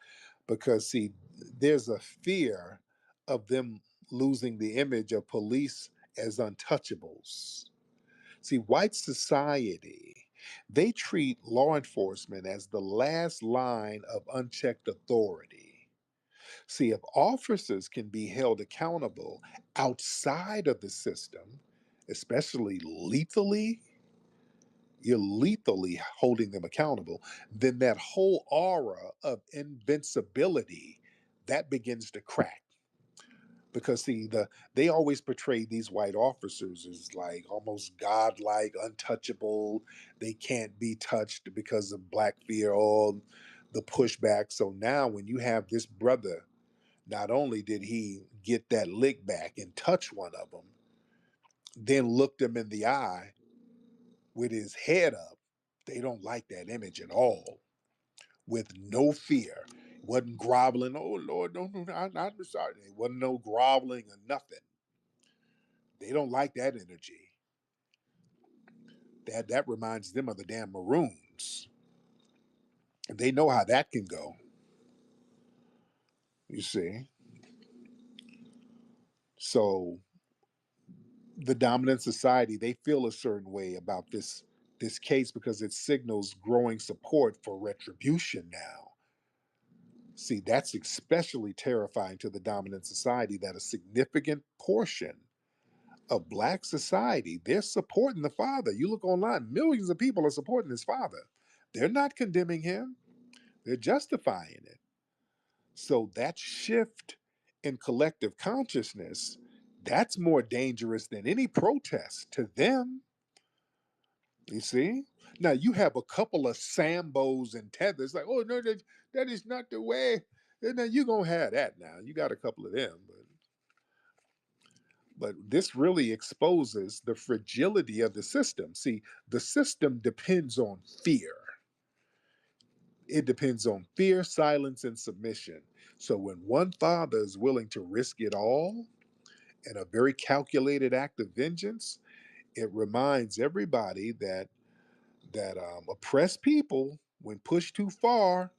A: because see, there's a fear of them losing the image of police as untouchables. See, white society, they treat law enforcement as the last line of unchecked authority. See, if officers can be held accountable outside of the system, especially lethally, you're lethally holding them accountable, then that whole aura of invincibility that begins to crack. Because see, they always portray these white officers as like almost godlike, untouchable. They can't be touched because of black fear or the pushback. So now when you have this brother, not only did he get that lick back and touch one of them, then looked him in the eye with his head up. They don't like that image at all. With no fear, wasn't groveling. Oh Lord, no, I'm sorry. It wasn't no groveling or nothing. They don't like that energy. That reminds them of the damn Maroons. And they know how that can go. You see, so the dominant society they feel a certain way about this case because it signals growing support for retribution now. See, that's especially terrifying to the dominant society that a significant portion of black society, they're supporting the father. You look online, millions of people are supporting his father. They're not condemning him, they're justifying it. So that shift in collective consciousness, that's more dangerous than any protest to them. You see? Now you have a couple of Sambos and tethers, like, oh no, that is not the way. And then you're gonna have that now. You got a couple of them, but this really exposes the fragility of the system. See, the system depends on fear. It depends on fear, silence, and submission. So when one father is willing to risk it all in a very calculated act of vengeance, it reminds everybody that oppressed people, when pushed too far,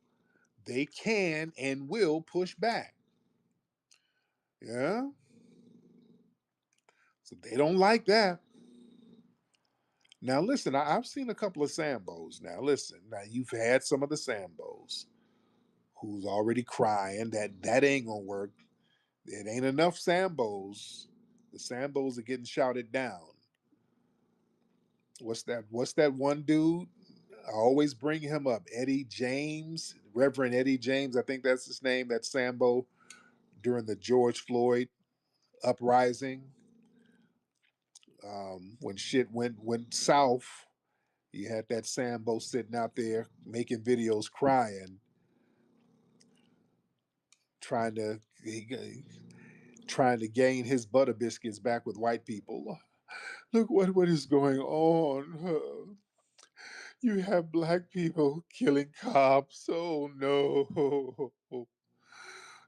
A: they can and will push back. Yeah, so they don't like that. Now listen, I've seen a couple of Sambos. Now listen, now you've had some of the Sambos who's already crying that ain't gonna work. It ain't enough Sambos. The Sambos are getting shouted down. What's that one dude? I always bring him up. Eddie James, Reverend Eddie James, I think that's his name, that Sambo during the George Floyd uprising. When shit went south, you had that Sambo sitting out there making videos crying, trying to trying to gain his butter biscuits back with white people. Look what is going on. You have black people killing cops. Oh no.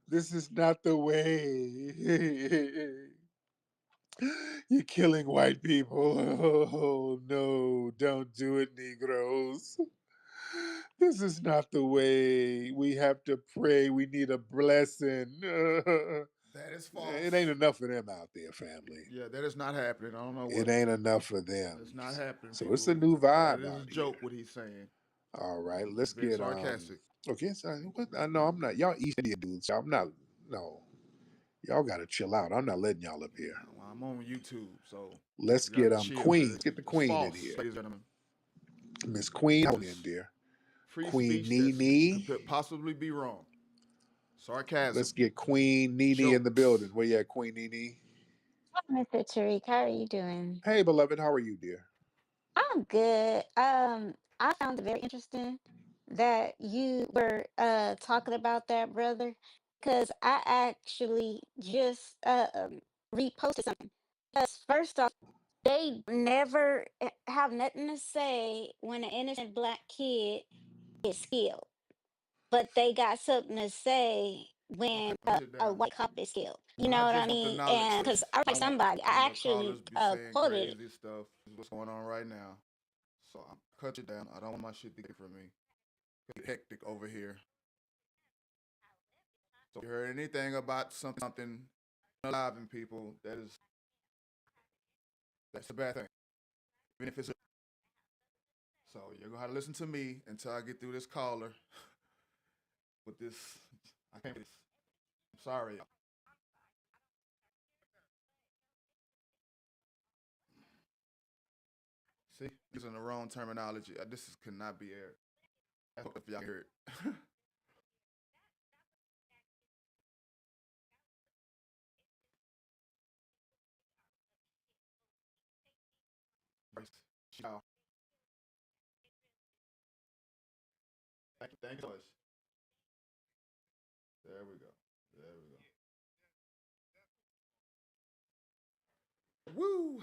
A: This is not the way. You're killing white people. Oh no, don't do it, Negroes. This is not the way. We have to pray. We need a blessing.
L: That is
A: It ain't
L: false.
A: enough of them out there, family.
L: Yeah, that is not happening. I don't know
A: It
L: what.
A: ain't enough of
L: That's
A: them.
L: not happening,
A: So it's a
L: people.
A: new
L: That
A: vibe
L: is a
A: out
L: joke.
A: here.
L: What he's saying.
A: All right,
L: He's
A: let's
L: being
A: get
L: sarcastic.
A: okay, so what I know I'm not y'all East India dudes. I'm not no. Y'all gotta chill out. I'm not letting y'all up here.
L: Well, I'm on YouTube, so
A: Let's
L: you got
A: get
L: to chill
A: Queen.
L: because
A: Let's get the
L: it's
A: Queen in
L: false,
A: here.
L: ladies and gentlemen.
A: Miss Queen,
L: This
A: on in,
L: is
A: dear.
L: free
A: Queen
L: speech that
A: Nene.
L: could possibly be wrong. Sarcasm,
A: Let's get Queen Nene in the building.
L: jokes.
A: Where you at, Queen Nene?
M: Mr. Tariq, how are you doing?
A: Hey, beloved, how are you, dear?
M: I'm good. I found it very interesting that you were talking about that, brother, because I actually just reposted something. Because first off, they never have nothing to say when an innocent black kid is killed, but they got something to say when
L: Okay, let me sit
M: a
L: down.
M: white cop is killed. You know
L: I
M: what I
L: just want the
M: mean?
L: knowledge
M: And because
L: first.
M: I
L: I
M: like
L: don't want
M: somebody,
L: none of
M: I
L: the callers
M: actually
L: be saying
M: quoted.
L: crazy stuff. This is what's going on right now. So I'm cut you down. I don't want my shit to get from me. It's hectic over here. So if you heard anything about something alive in people, that's a bad thing. Even if it's so you're gonna have to listen to me until I get through this caller with this. I can't. I'm sorry. See, using the wrong terminology. Cannot be aired. I hope y'all hear it. Ciao. Thank you so much. There we go. There we go. Woo!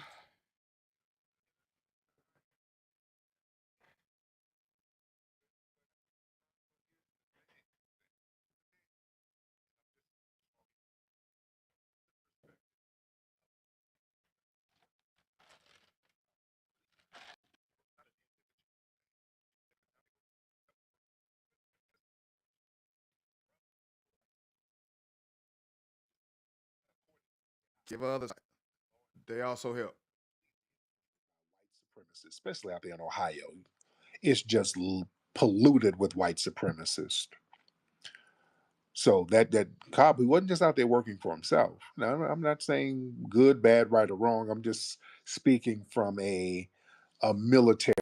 L: Give others. They also help.
A: White supremacists, especially out there in Ohio. It's just polluted with white supremacists. So that Cobb, he wasn't just out there working for himself. Now, I'm not saying good, bad, right, or wrong. I'm just speaking from a military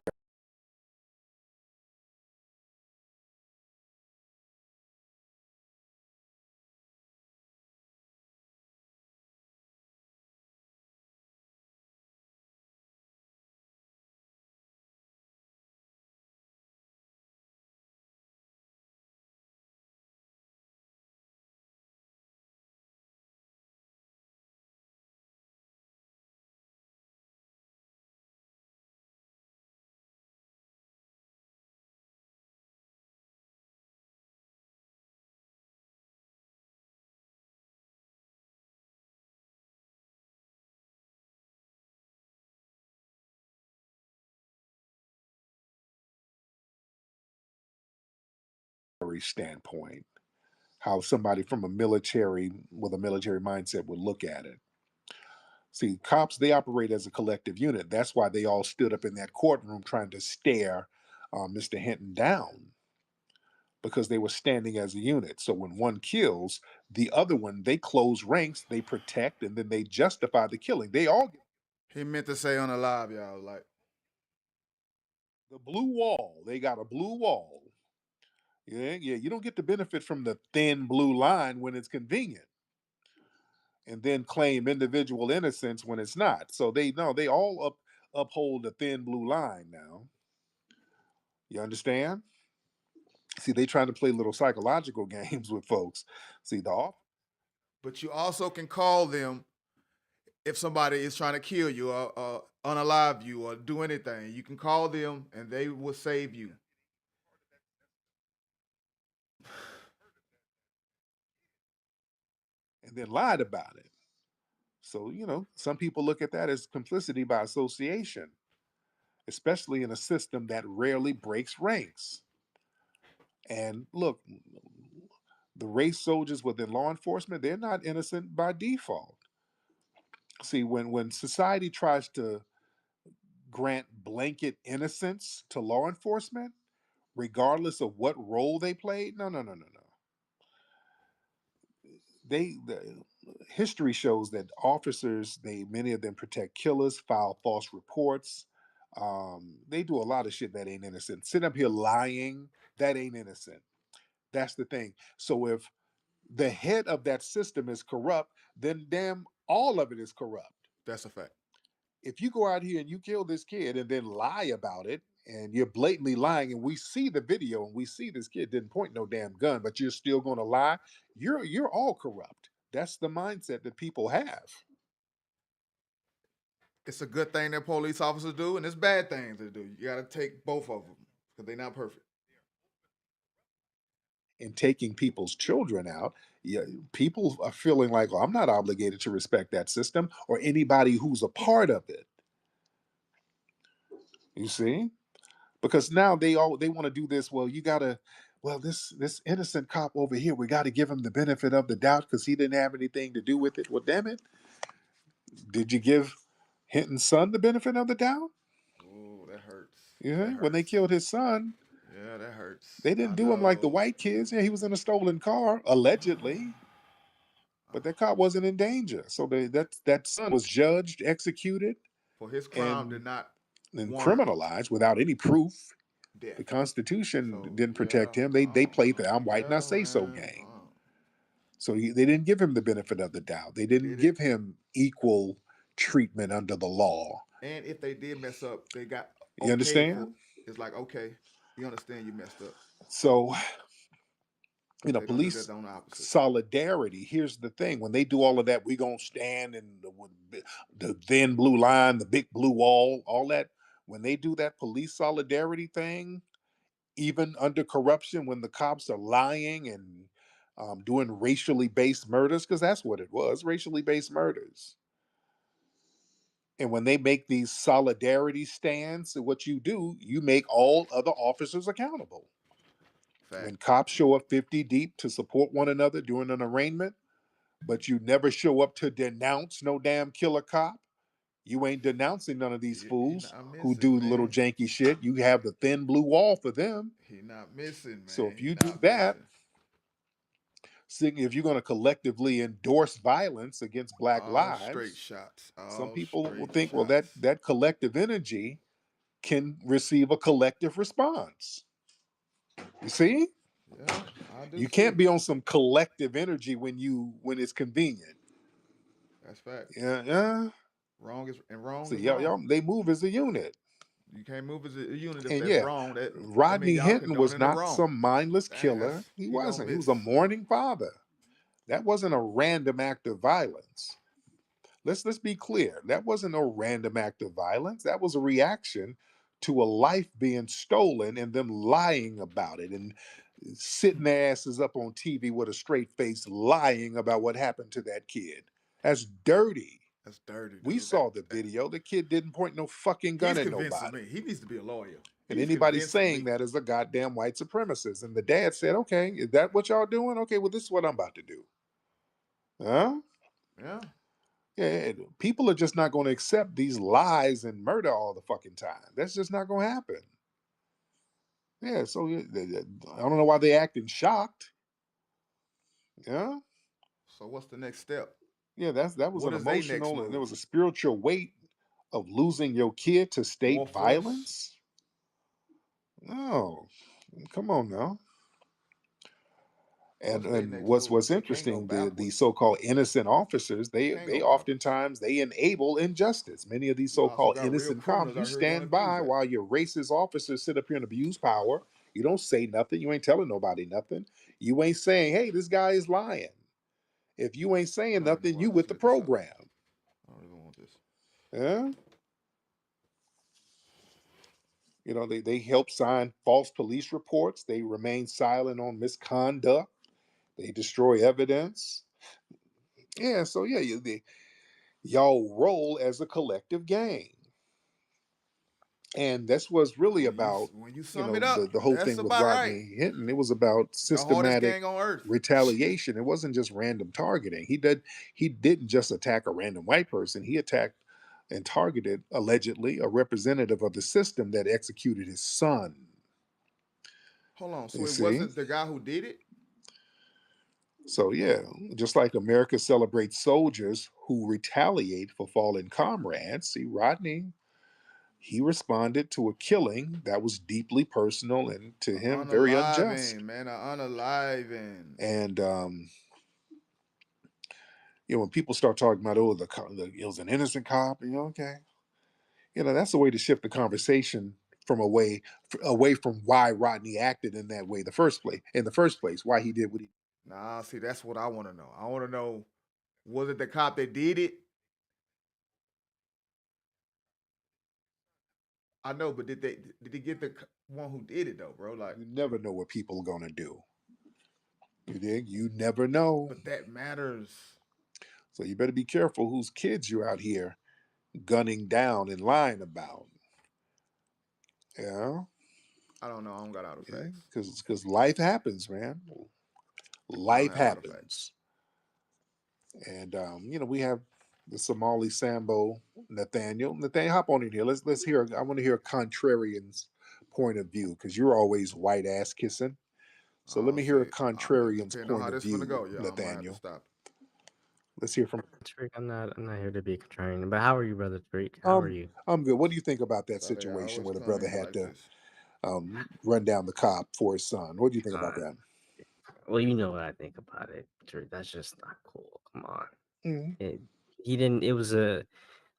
A: standpoint, how somebody from a military with a military mindset would look at it. See, cops, they operate as a collective unit. That's why they all stood up in that courtroom trying to stare Mr. Hinton down because they were standing as a unit. So when one kills, the other one, they close ranks, they protect, and then they justify the killing. They all get
L: He meant to say on the live, y'all. Like,
A: the blue wall. They got a blue wall. Yeah, yeah. You don't get to benefit from the thin blue line when it's convenient, and then claim individual innocence when it's not. So they no, they all uphold the thin blue line now. You understand? See, they trying to play little psychological games with folks. See, the off
L: but you also can call them if somebody is trying to kill you or unalive you or do anything. You can call them and they will save you.
A: and then lied about it. So, some people look at that as complicity by association, especially in a system that rarely breaks ranks. And look, the race soldiers within law enforcement, they're not innocent by default. See, when society tries to grant blanket innocence to law enforcement, regardless of what role they played, no, no, no, no, no. history shows that officers, many of them protect killers, file false reports. They do a lot of shit that ain't innocent. Sit up here lying, that ain't innocent. That's the thing. So if the head of that system is corrupt, then damn, all of it is corrupt.
L: That's a fact.
A: If you go out here and you kill this kid and then lie about it, and you're blatantly lying, and we see the video and we see this kid didn't point no damn gun, but you're still going to lie, you're all corrupt. That's the mindset that people have.
L: It's a good thing that police officers do, and it's bad things they do. You got to take both of them because they're not perfect.
A: And taking people's children out, yeah, people are feeling like, well, I'm not obligated to respect that system or anybody who's a part of it. You see? Because now they want to do this. Well, you gotta, well, this innocent cop over here, we got to give him the benefit of the doubt because he didn't have anything to do with it. Well, damn it, did you give Hinton's son the benefit of the doubt?
L: Oh, that hurts.
A: Yeah,
L: That
A: when they
L: hurts.
A: killed his son,
L: Yeah, that hurts.
A: they
L: I
A: didn't do him like the
L: know.
A: white kids. Yeah, he was in a stolen car allegedly, but that cop wasn't in danger. So that son was judged, executed,
L: For his crime did
A: and
L: not
A: and
L: warrant
A: criminalized without any proof. The
L: death.
A: Constitution
L: So
A: didn't
L: yeah,
A: protect him. They played the I'm white and I
L: yeah,
A: say so
L: man.
A: game. So they didn't give him the benefit of the doubt. They didn't
L: Did it?
A: give him equal treatment under the law.
L: And if they did mess up, they got
A: You
L: okay for.
A: understand?
L: It's like okay, you understand you messed up.
A: So,
L: They don't do
A: police
L: that on the opposite.
A: solidarity. Here's the thing: when they do all of that, we gonna stand in the thin blue line, the big blue wall, all that. When they do that police solidarity thing, even under corruption, when the cops are lying and doing racially based murders, because that's what it was, racially based murders. And when they make these solidarity stands, what you do, you make all other officers accountable.
L: Fact.
A: When cops show up 50 deep to support one another during an arraignment, but you never show up to denounce no damn killer cop, you ain't denouncing none of these
L: He
A: fools
L: not
A: who
L: missing,
A: do little
L: man.
A: janky shit. You have the thin blue wall for them.
L: He not missing,
A: So
L: man.
A: if
L: He
A: you do
L: not
A: that,
L: missing.
A: if you're going to collectively endorse violence against black
L: All straight
A: lives,
L: shots.
A: some
L: All
A: people will
L: straight
A: think, well, that
L: shots.
A: that collective energy can receive a collective response. You see?
L: Yeah, I do
A: You can't
L: too.
A: be on some collective energy when it's convenient.
L: That's facts.
A: Yeah, yeah.
L: Wrong
A: See,
L: is
A: y'all,
L: wrong.
A: they move as a unit.
L: You can't move as a unit if
A: And
L: that's
A: yeah,
L: wrong. That mean
A: Rodney
L: y'all
A: Hinton was
L: condoning the
A: not
L: wrong.
A: some mindless
L: Dang,
A: killer. He
L: he gonna
A: wasn't. He was
L: miss.
A: a mourning father. That wasn't a random act of violence. Let's be clear. That wasn't a random act of violence. That was a reaction to a life being stolen and them lying about it and sitting their asses up on TV with a straight face lying about what happened to that kid. That's dirty.
L: That's dirty,
A: We
L: dude.
A: saw the video. The kid didn't point no fucking gun
L: He's
A: at
L: convincing
A: nobody.
L: me. He needs to be a lawyer.
A: And
L: He's
A: anybody
L: convincing
A: saying
L: me.
A: that is a goddamn white supremacist. And the dad said, okay, is that what y'all doing? Okay, well, this is what I'm about to do. Huh?
L: Yeah.
A: Yeah, people are just not going to accept these lies and murder all the fucking time. That's just not going to happen. Yeah, so I don't know why they acting shocked. Yeah,
L: So what's the next step?
A: yeah, that was
L: What
A: an
L: is their next
A: emotional and there
L: move?
A: was a spiritual weight of losing your kid to
L: More
A: state
L: force?
A: violence. No, come on now. And
L: What's their
A: and
L: next
A: what's
L: move? They can't go
A: interesting, the
L: backwards.
A: so-called innocent officers,
L: Can't
A: they
L: go backwards.
A: oftentimes they enable injustice. Many of these
L: You also
A: so-called
L: got real
A: innocent cops,
L: criminals
A: you
L: out here gonna
A: stand
L: abuse
A: by
L: that.
A: while your racist officers sit up here and abuse power. You don't say nothing. You ain't telling nobody nothing. You ain't saying, hey, this guy is lying. If you ain't
L: I
A: saying
L: don't even know
A: nothing,
L: why I
A: you with the
L: slid this up.
A: program.
L: I don't even want this.
A: Yeah. They help sign false police reports. They remain silent on misconduct. They destroy evidence. Yeah, so yeah, y'all roll as a collective gang. And that's what's really about,
L: When you sum it
A: the
L: up,
A: whole
L: that's
A: thing with
L: about right.
A: Rodney Hinton. It was about
L: The hardest
A: systematic
L: gang on earth.
A: retaliation. It wasn't just random targeting. He didn't just attack a random white person. He attacked and targeted allegedly a representative of the system that executed his son.
L: Hold on.
A: You
L: So it
A: see?
L: wasn't the guy who did it?
A: So yeah, just like America celebrates soldiers who retaliate for fallen comrades, see Rodney, he responded to a killing that was deeply personal and to him very unjust.
L: Unaliving, man, unaliving.
A: And when people start talking about it was an innocent cop, okay, that's a way to shift the conversation from away from why Rodney acted in that way in the first place, why he did what he.
L: Nah, see, that's what I want to know. I want to know, was it the cop that did it? I know, but did they get the one who did it though, bro? Like,
A: You never know what people are gonna do. You dig? You never know.
L: but that matters.
A: So you better be careful whose kids you're out here gunning down and lying about. Yeah,
L: I don't know. I don't got all the facts.
A: because life happens, man.
L: I don't
A: Life
L: have all the facts.
A: happens, and we have the Somali Sambo Nathaniel. Nathaniel, hop on in here. Let's hear. I want to hear a contrarian's point of view because you're always white ass kissing. So let
L: Oh,
A: me hear a
L: see,
A: contrarian's
L: depending on
A: point
L: how
A: of
L: this finna
A: view,
L: go, yeah, I might have to
A: Nathaniel.
L: stop.
A: Let's hear from.
N: Tariq, I'm not here to be contrarian, but how are you, brother Tariq? How are
A: Um,
N: you?
A: I'm good. What do you think about that
L: So they
A: situation
L: always
A: where the
L: come
A: brother
L: in
A: had
L: like
A: to
L: this.
A: run down the cop for his son? What do you think about
N: Uh,
A: that?
N: well, you know what I think about it, Tariq. That's just not cool. Come on.
A: Mhm.
N: It, he didn't. It was a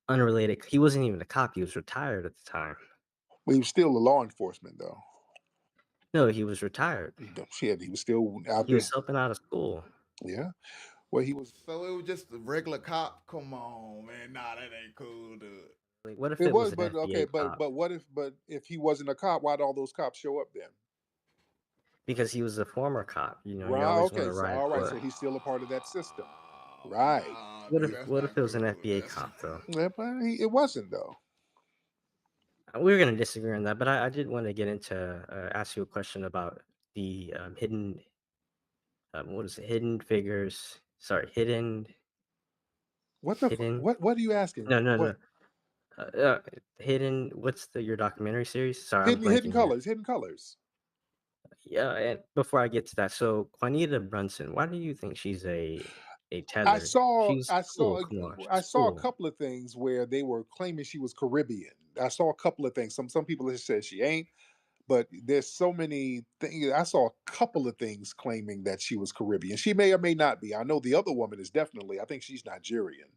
N: unrelated. He wasn't even a cop. He was retired at the time.
A: Well, he was still a law enforcement though.
N: No, he was retired.
A: Shit, he was still out
N: He was
A: there.
N: helping out of school.
A: Yeah. Well, he was.
L: So it was just a regular cop. Come on, man. Nah, that ain't cool, dude.
N: Like, what if
A: It
N: it
A: was,
N: was an
A: but okay,
N: FBA
A: but
N: cop?
A: if he wasn't a cop, why'd all those cops show up then?
N: Because he was a former cop. You
A: Right.
N: always want
A: Okay.
N: to
A: So
N: ride
A: all right.
N: for.
A: So he's still a part of that system.
L: Oh,
A: Right.
L: nah,
N: What
L: dude,
N: if
L: that's
N: what if
L: not
N: it was an
L: cool.
N: FBA cop though?
A: Yeah, but it wasn't though.
N: We were gonna disagree on that, but I did want to get into ask you a question about the hidden what is it? Hidden figures. Sorry, hidden.
A: What are you asking?
N: No, no,
A: What
N: no. Hidden. What's your documentary series? Sorry, I'm
A: hidden
N: blanking here.
A: colors? Hidden colors.
N: Yeah, and before I get to that, so Juanita Brunson, why do you think she's a
A: I
N: tether?
A: saw
N: She's
A: I
N: cool.
A: saw
N: Come on,
A: I
N: she's
A: saw a
N: cool.
A: couple of things where they were claiming she was Caribbean. I saw a couple of things. Some people have said she ain't, but there's so many things. I saw a couple of things claiming that she was Caribbean. She may or may not be. I know the other woman is definitely. I think she's Nigerian.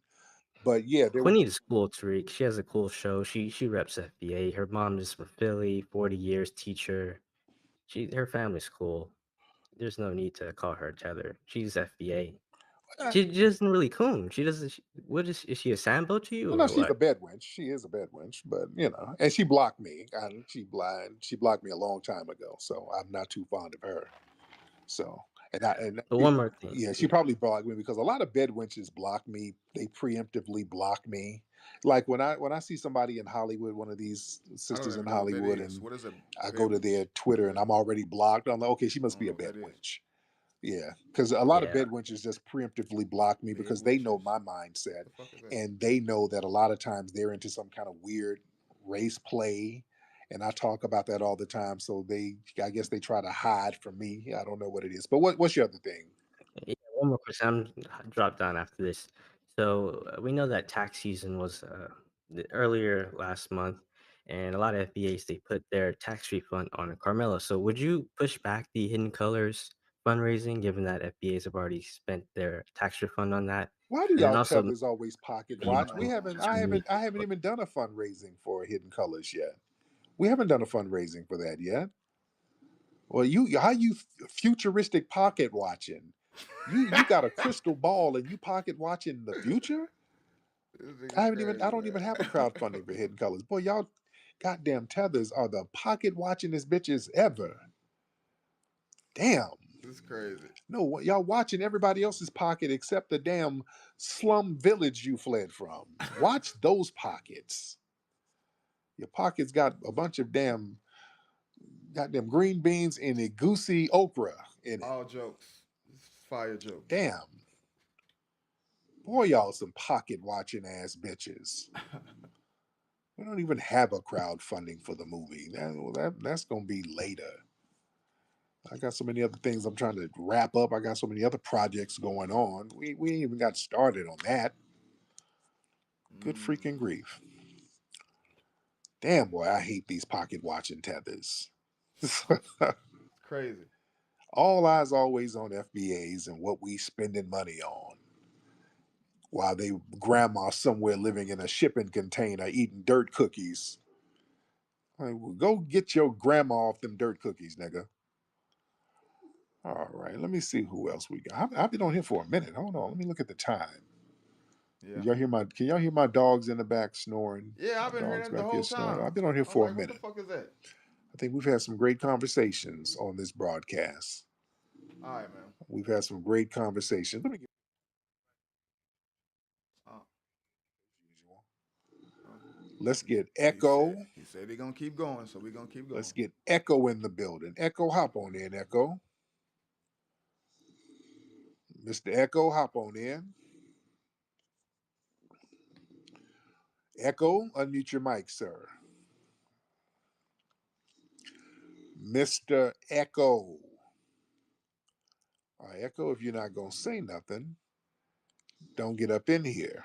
A: But yeah, there was.
N: Juanita's cool, Tariq. She has a cool show. She reps FBA. Her mom is from Philly, 40 years teacher. Her family's cool. There's no need to call her a tether. She's FBA.
A: uh,
N: She doesn't really coon. She doesn't. What is she a Sambo to
A: well,
N: you
A: no,
N: or
A: she's a
N: what?
A: bed wench. She is a bed wench, but and she blocked me. And she blind. She blocked me a long time ago, so I'm not too fond of her. So,
N: But one more thing.
A: yeah, she
N: Yeah.
A: probably blocked me because a lot of bed wenches block me. They preemptively block me. Like when I see somebody in Hollywood, one of these
L: I don't
A: sisters in
L: even know what that
A: Hollywood,
L: is.
A: and
L: What is a
A: I go to
L: bedwitch?
A: their Twitter and I'm already blocked. I'm like, okay, she
L: I
A: must
L: don't
A: be a
L: know what
A: bed
L: that is.
A: wench. Yeah, because a lot of
N: Yeah.
A: bed wenches just preemptively block me because they know
L: Bedwitches.
A: my mindset,
L: The fuck is that?
A: and they know that a lot of times they're into some kind of weird race play, and I talk about that all the time. So I guess they try to hide from me. I don't know what it is, but what's your other thing?
N: Yeah, one more question. Drop down after this. So we know that tax season was earlier last month, and a lot of FBAs they put their tax refund on Carmelo. So would you push back the Hidden Colors fundraising, given that FBAs have already spent their tax refund on that?
A: Why do
N: And then
A: y'all
N: also,
A: tethers always pocket
N: you
A: watch? We
N: know,
A: haven't.
N: to me,
A: I haven't even done a fundraising for Hidden Colors yet. We haven't done a fundraising for that yet. Well, how you futuristic pocket watching? You got a crystal ball and you pocket watching the future?
L: This nigga's
A: I
L: crazy,
A: don't even have a
L: man.
A: crowdfunding for Hidden Colors. Boy, y'all goddamn tethers are the pocket watchingest bitches ever. Damn.
L: This is crazy.
A: No, y'all watching everybody else's pocket except the damn slum village you fled from. Watch those pockets. Your pockets got a bunch of goddamn green beans and a goosey okra in it.
L: All jokes. This is fire jokes.
A: Damn. Boy, y'all some pocket watching ass bitches. We don't even have a crowdfunding for the movie. That's gonna be later. I got so many other things I'm trying to wrap up. I got so many other projects going on. We ain't even got started on that. Good freaking
L: Mm,
A: grief. Damn, boy, I hate these pocket watching tethers.
L: it's crazy.
A: All eyes always on FBAs and what we spending money on, while they grandma somewhere living in a shipping container eating dirt cookies. Like, well, go get your grandma off them dirt cookies, nigga. All right, let me see who else we got. I've been on here for a minute. Hold on, let me look at the time.
L: Yeah.
A: Can y'all hear my dogs in the back snoring?
L: Yeah, I've
A: My
L: been hearing
A: dogs
L: that the
A: back here
L: whole
A: snoring.
L: time.
A: I've been on here
L: I'm
A: for a
L: like, what the
A: minute.
L: fuck is that?
A: I think we've had some great conversations on this broadcast.
L: All right, man.
A: We've had some great conversations. Let me get
L: Uh,
A: usual.
L: uh,
A: Let's get
L: he said
A: Echo.
L: he said they're gonna keep going, so we're gonna keep
A: Let's
L: going.
A: get Echo in the building. Echo, hop on in, Echo. Mr. Echo, hop on in. Echo, unmute your mic, sir. Mr. Echo. All right, Echo, if you're not going to say nothing, don't get up in here.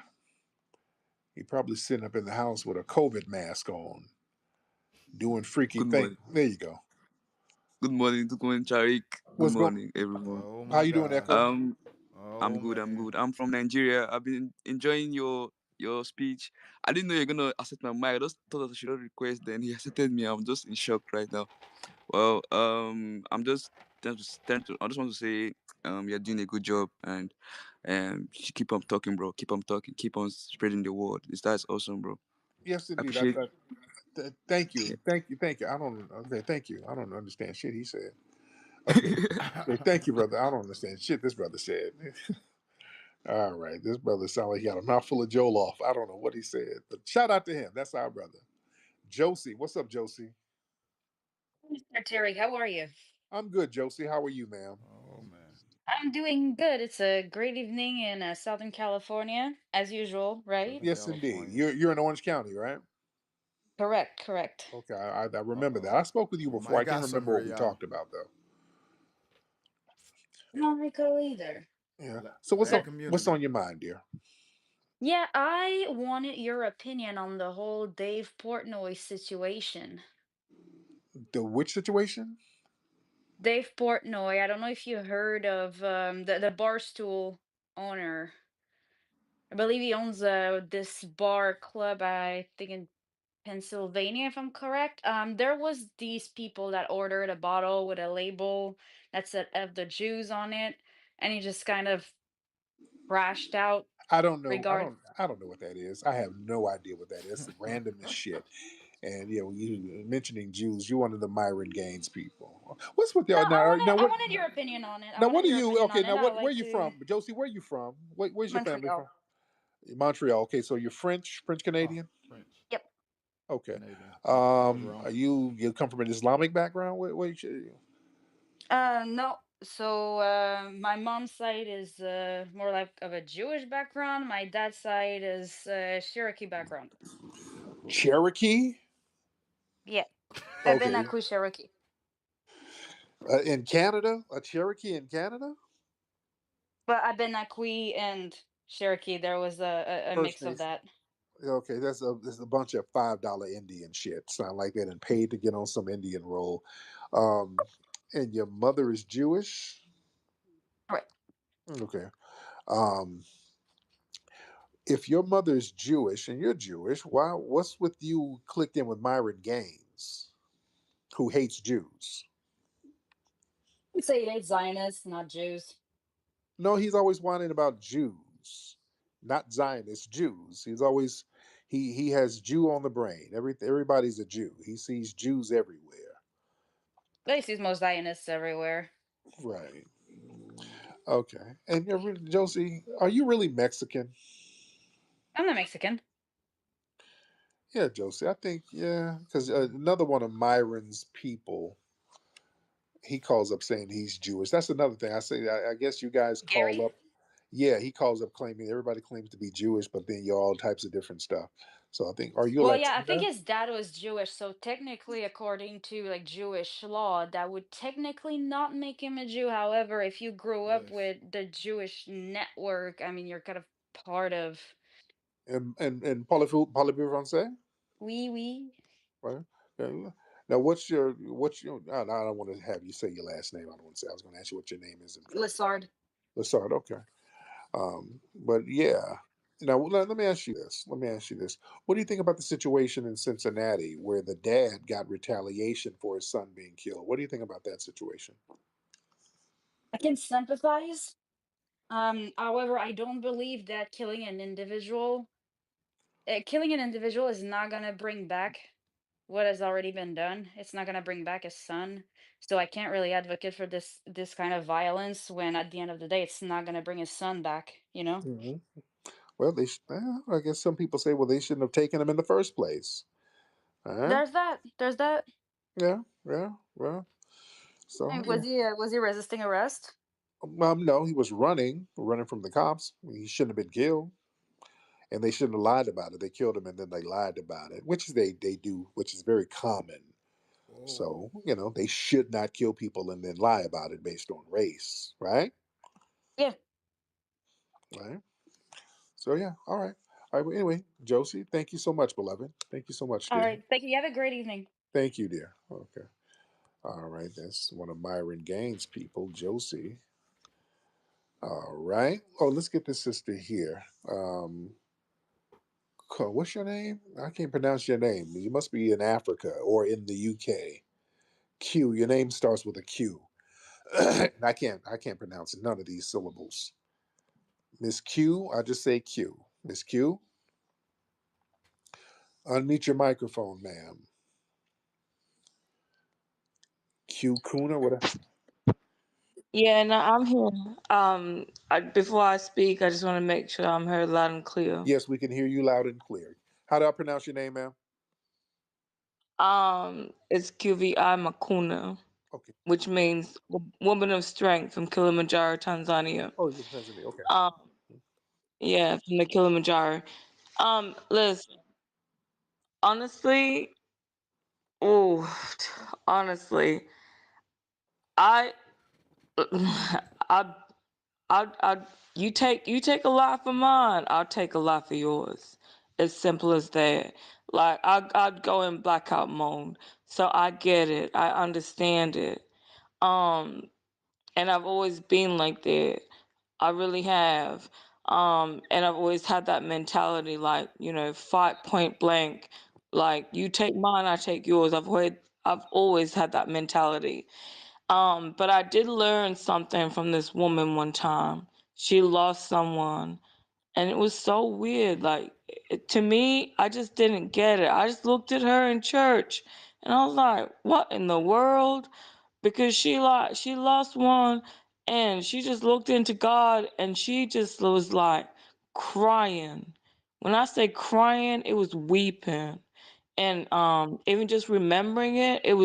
A: You're probably sitting up in the house with a COVID mask on, doing freaky
I: Good
A: things.
I: morning.
A: There you go.
I: Good morning, Tariq. Good
A: What's going
I: morning, everyone.
L: Oh
A: How
L: my
A: you doing,
L: God.
A: Echo?
I: Um, I'm
L: Oh
I: good. I'm
L: man.
I: good. I'm from Nigeria. I've been enjoying your speech. I didn't know you're gonna accept my mic. I just thought I should not request. Then he accepted me. I'm just in shock right now. Well, I'm I just want to say, you're doing a good job, and you should keep on talking, bro. Keep on talking. Keep on spreading the word. That's awesome, bro.
A: Yes,
I: I
A: indeed.
I: appreciate.
A: Thank
I: Yeah.
A: you. Thank you. Thank you. I don't, okay, thank you. I don't understand shit he said. Okay. Okay, thank you, brother. I don't understand shit this brother said. All right. This brother sounded like he had a mouthful of Joe off. I don't know what he said, but shout out to him. That's our brother. Josie. What's up, Josie?
O: Mr. Terry, how are you?
A: I'm good, Josie. How are you, ma'am?
L: Oh man.
O: I'm doing good. It's a great evening in Southern California, as usual,
L: Southern
O: right?
A: Yes, indeed.
L: California.
A: You're in Orange County, right?
O: Correct, correct.
A: Okay, I
L: Uh
A: remember that.
L: oh.
A: I spoke with you
L: We
A: before.
L: might
A: I can't
L: got some
A: remember
L: here,
A: what we
L: y'all.
A: talked about though.
O: I don't recall either.
A: Yeah. So what's
L: Black
O: But
A: what's
L: community.
A: on your mind, dear?
O: yeah, I wanted your opinion on the whole Dave Portnoy situation.
A: The which situation?
O: Dave Portnoy, I don't know if you heard of the Barstool owner. I believe he owns this bar club, I think in Pennsylvania, if I'm correct. There was these people that ordered a bottle with a label that said "F the Jews" on it, and he just kind of crashed out.
A: I don't know.
O: Regard,
A: I don't know what that is. I have no idea what that is. It's random as shit. And when you mentioning Jews, you're one of the Myron Gaines people. What's with
O: no,
A: y'all now? Now
O: I
A: what?
O: wanted your opinion on it. I
A: Now
O: wanted
A: what are
O: your
A: you?
O: opinion
A: Okay,
O: on
A: now
O: it. I
A: what? Where
O: like
A: you
O: to
A: from, Josie? Where you from? Where's your family from?
O: Montreal.
A: Montreal. Okay, so you're French
L: Oh,
A: Canadian.
L: French.
O: Yep.
A: Okay.
L: Canadian. My I was wrong.
A: Are you come from an Islamic background?
O: No. So my mom's side is more like of a Jewish background. My dad's side is Cherokee background.
A: Cherokee?
O: Yeah,
A: Okay.
O: Abenaki Cherokee.
A: In Canada? A Cherokee in Canada?
O: But Abenaki and Cherokee, there was a
A: First
O: mix of
A: Nation.
O: that.
A: Okay, there's a bunch of $5 Indian shit. Sound like they done paid to get on some Indian roll. Um, and your mother is Jewish?
O: Right.
A: Okay. Um, if your mother is Jewish and you're Jewish, what's with you clicked in with Myron Gaines, who hates Jews?
O: I'd say it's Zionists, not Jews.
A: No, he's always whining about Jews, not Zionists, Jews. He's always he has Jew on the brain. Everybody's a Jew. He sees Jews everywhere.
O: They see most Zionists everywhere.
A: Right. Okay. And Josie, are you really Mexican?
O: I'm not Mexican.
A: Yeah, Josie. I think yeah, because another one of Myron's people, he calls up saying he's Jewish. That's another thing. I guess you guys call
O: Gary?
A: up. Yeah, he calls up claiming everybody claims to be Jewish, but then you're all types of different stuff. So I think, are you
O: Well, yeah, I think
A: Latina?
O: his dad was Jewish, so technically, according to like Jewish law, that would technically not make him a Jew. However, if you grew up
L: Yes.
O: with the Jewish network, I mean, you're kind of part of.
A: And parlez-vous français?
O: Oui, oui.
A: Right. Okay. Now, what's your? I don't want to have you say your last name. I don't want to say. I was going to ask you what your name is in French.
O: Lessard.
A: Lassard. Okay. But yeah. Now let me ask you this. Let me ask you this. What do you think about the situation in Cincinnati where the dad got retaliation for his son being killed? What do you think about that situation?
O: I can sympathize. However, I don't believe that killing an individual is not gonna bring back what has already been done. It's not gonna bring back his son. So I can't really advocate for this kind of violence when at the end of the day it's not gonna bring his son back, you know?
A: Hmm. Well, I guess some people say, well, they shouldn't have taken him in the first place. Huh?
O: There's that. There's that.
A: Yeah. Yeah. Well.
O: I
A: So
O: mean,
A: yeah.
O: was he resisting arrest?
A: No, he was running from the cops. He shouldn't have been killed, and they shouldn't have lied about it. They killed him, and then they lied about it, which is they do, which is very common.
L: Whoa.
A: So they should not kill people and then lie about it based on race, right?
O: Yeah.
A: Right. So yeah, all right, all right. Well, anyway, Josie, thank you so much, beloved. Thank you so much,
O: All
A: dear.
O: right. Thank you. You have a great evening.
A: Thank you, dear. Okay. All right. That's one of Myron Gaines' people, Josie. All right. Oh, let's get this sister here. What's your name? I can't pronounce your name. You must be in Africa or in the UK. Q. Your name starts with a Q. And I can't pronounce none of these syllables. Miss Q. I just say Q. Miss Q. Unmute your microphone, ma'am. Q Kuna. What?
P: Yeah, no, I'm here. Before I speak, I just want to make sure I'm heard loud and clear.
A: Yes, we can hear you loud and clear. How do I pronounce your name, ma'am?
P: It's QVI Makuna,
A: Okay.
P: which means woman of strength from Kilimanjaro, Tanzania.
A: Oh, you're in Tanzania. Okay.
P: Um, yeah, from the Kilimanjaro. Listen, honestly, oh, honestly, I, I I you take a lot for mine. I'll take a lot for yours. As simple as that. Like I'd go in blackout mode. So I get it. I understand it. Um, and I've always been like that. I really have. And I've always had that mentality, like fight point blank. Like you take mine, I take yours. I've always had that mentality. But I did learn something from this woman one time. She lost someone, and it was so weird. Like, to me, I just didn't get it. I just looked at her in church, and I was like, "What in the world?" Because she lost one, and she just looked into God, and she just was like crying. When I say crying, it was weeping, and even just remembering it, it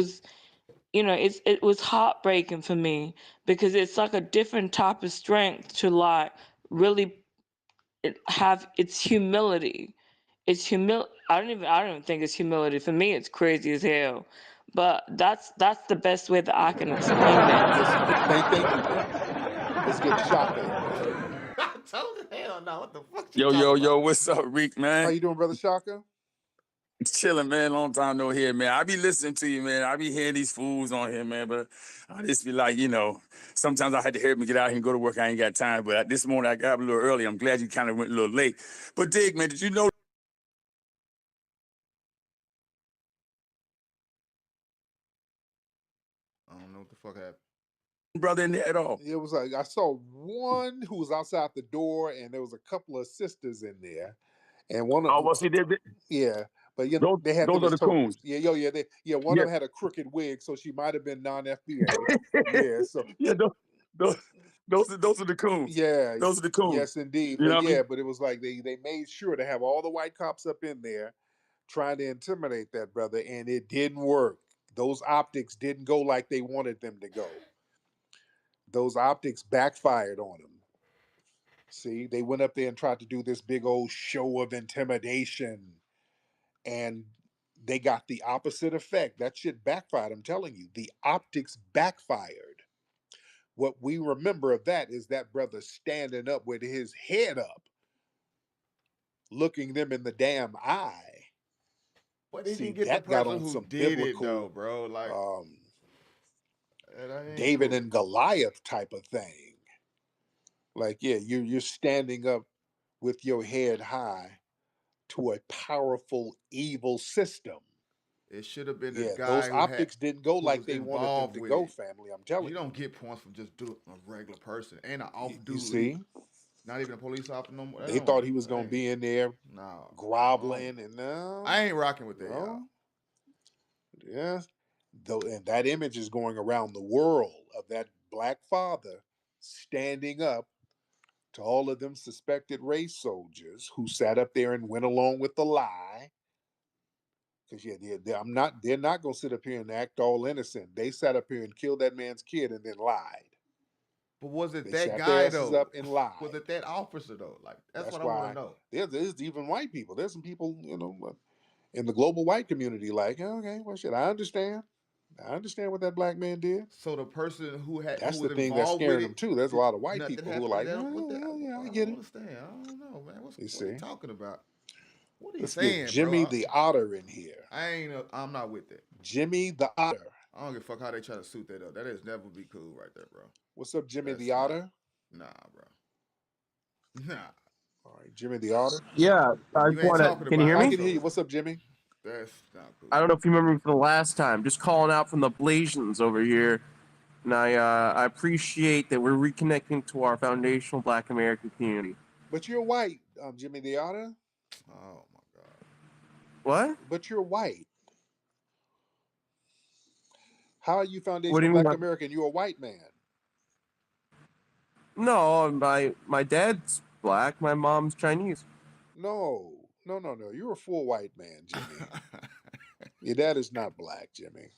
P: was heartbreaking for me because it's like a different type of strength to like really have its humility. I don't even think it's humility. For me it's crazy as hell. But that's the best way that I can explain it.
A: Yes. Thank you, dear. Let's get Shaka in here.
L: I told you, hell no. What the fuck you
Q: Yo,
L: talking
Q: yo,
L: about?
Q: yo, what's up, Reek,
A: How
Q: man?
A: you doing, brother Shaka?
Q: Chilling, man. Long time no hear, man. I be listening to you, man. I be hearing these fools on here, man. But I just be like, sometimes I had to hear me get out here and go to work. I ain't got time. But this morning I got up a little early. I'm glad you kind of went a little late. But Dig, man, did you know,
L: I don't know what the fuck happened.
Q: brother, in there at all?
A: It was like I saw one who was outside the door, and there was a couple of sisters in there, and one of
Q: Oh, well, see,
A: yeah, but they had
Q: those
A: them
Q: are
A: as
Q: the coons.
A: tokens. Yeah, yo, yeah, one of
Q: Yeah,
A: them had a crooked wig, so she might have been non-FBA. Yeah, so
Q: yeah, those, those are the coons.
A: yeah,
Q: Those are the coons.
A: yes, indeed.
Q: You know
A: But
Q: what I mean?
A: yeah, but it was like they made sure to have all the white cops up in there trying to intimidate that brother, and it didn't work. Those optics didn't go like they wanted them to go. Those optics backfired on them. See, they went up there and tried to do this big old show of intimidation. and they got the opposite effect. That shit backfired. I'm telling you, the optics backfired. What we remember of that is that brother standing up with his head up, looking them in the damn eye.
L: But he
A: See,
L: didn't get the
A: that got
L: person
A: on
L: who
A: some
L: did it
A: biblical
L: though, bro. Like
A: um,
L: that ain't
A: David
L: cool.
A: and Goliath type of thing. Like, yeah, you're standing up with your head high to a powerful evil system.
L: It should have been the
A: Yeah,
L: guy
A: those
L: who had
A: optics didn't go
L: who
A: like
L: was
A: they wanted them
L: involved
A: to
L: with
A: go,
L: it.
A: family. I'm telling
L: You
A: you.
L: don't get points from just doing a regular person and an off
A: You
L: dude
A: see,
L: either. Not even a police officer no more.
A: they thought he was
L: That
A: going to
L: ain't
A: be in there
L: no.
A: groveling, and no,
L: I ain't rocking with that, y'all.
A: no, yeah. Though, and that image is going around the world of that black father standing up to all of them suspected race soldiers who sat up there and went along with the lie. Because yeah, they're not gonna sit up here and act all innocent. They sat up here and killed that man's kid and then lied.
L: But was it
A: They
L: that
A: sat their
L: guy
A: asses
L: though?
A: up and
L: Was it
A: lied.
L: that officer though? Like that's
A: That's
L: what I want to
A: why
L: know.
A: there's even white people. There's some people, in the global white community, like, okay, well, shit, I understand. I understand what that black man did.
L: So the person who
A: That's
L: was
A: the thing that's
L: involved with
A: scaring them
L: it,
A: too. There's a
L: did
A: lot of white
L: nothing
A: people who are
L: happen to
A: like,
L: them?
A: oh,
L: What that?
A: yeah, yeah, I
L: I
A: get
L: don't
A: it.
L: understand. I don't know, man.
A: You
L: What he
A: see,
L: talking about? What he
A: let's get
L: saying, bro?
A: Jimmy the Otter in here.
L: I'm not with that.
A: Jimmy the Otter.
L: I don't give a fuck how they try to suit that up. That is never be cool right there, bro.
A: What's up, Jimmy the
L: That's not.
A: Otter?
L: Nah, bro. Nah.
A: All right, Jimmy the Otter.
H: Yeah,
L: If
H: I
L: you
H: just
L: ain't
H: want to.
L: talking
H: Can you
L: about
H: hear
A: I
L: me,
H: me?
A: can hear you.
L: so
A: What's up, Jimmy?
L: that's not cool.
H: I don't know if you remember me from the last time. Just calling out from the Blasians over here, and I appreciate that we're reconnecting to our foundational Black American community.
A: But you're white, Jimmy the Otter.
L: Oh my god.
H: What?
A: But you're white. How are you
H: What do
A: foundational
H: you mean?
A: Black American? You're a white man.
H: No, my dad's black. My mom's Chinese.
A: No, no, no, no. You're a full white man, Jimmy. Your dad is not black, Jimmy.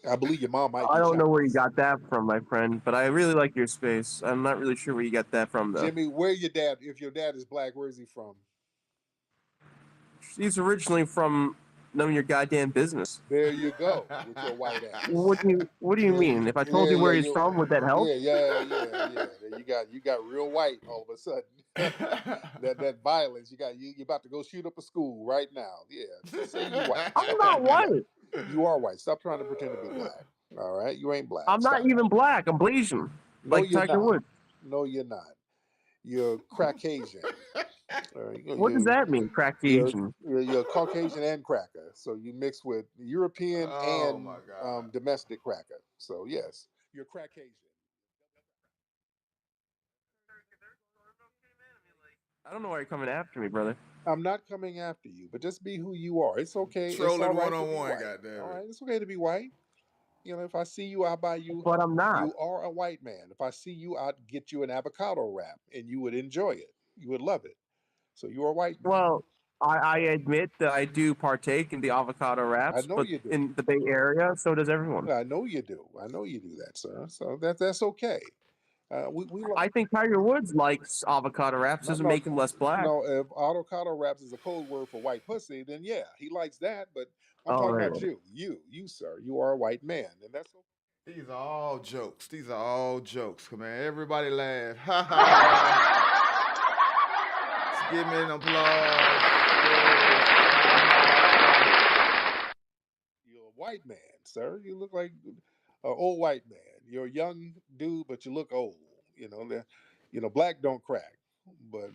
A: I believe your mom might
H: I
A: be
H: don't know where you
A: Chinese.
H: got that from, my friend, but I really like your space. I'm not really sure where you got that from, though.
A: Jimmy, where your dad? If your dad is black, where is he from?
H: He's originally from none of your goddamn business.
A: There you go with your white ass.
H: What do you
A: There you,
H: mean? If I told
A: yeah,
H: you
A: yeah,
H: where he's
A: you,
H: from, would that help?
A: yeah, yeah, yeah, yeah. You got real white all of a sudden. that violence. You about to go shoot up a school right now. Yeah, just say you white.
H: I'm
A: Stop trying
H: not
A: to be white.
H: white.
A: You are white. Stop trying to pretend to be black. All right, you ain't black.
H: I'm not
A: Stop it.
H: even black. I'm Blasian,
A: No,
H: like
A: you're
H: Tiger
A: not.
H: Woods.
A: No, you're not. You're Caucasian.
H: What does that mean,
A: You're,
H: Caucasian?
A: you're Caucasian and cracker. So you mix with European
L: Oh
A: and
L: my god.
A: domestic cracker. So yes, you're Caucasian.
H: I don't know why you're coming after me, brother.
A: I'm not coming after you, but just be who you are. It's okay. It's all
L: Trolling one
A: right to
L: on
A: be
L: one,
A: white.
L: goddamn
A: All
L: it.
A: right, it's okay to be white. If I see you out by you,
H: But I'm not.
A: you are a white man. If I see you, I'd get you an avocado wrap, and you would enjoy it. You would love it. So you're a white man.
H: Well, I admit that I do partake in the avocado
A: I
H: wraps,
A: know
H: but
A: you do.
H: in the Bay Area, so does everyone.
A: I know you do. I know you do that, sir. So that's okay. We
H: I think Tiger Woods likes avocado wraps.
A: no
H: Doesn't
A: no
H: make him less black.
A: no. If avocado wraps is a code word for white pussy, then yeah, he likes that. But I'm
H: Oh,
A: talking
H: right,
A: about
H: right.
A: you, sir. You are a white man, and that's okay.
L: These are all jokes. These are all jokes. Come on, everybody laugh. Ha ha. Just give me an applause. Yes. Ha
A: You're a white man, sir. You look like an old white man. You're a young dude, but you look old. Black don't crack, but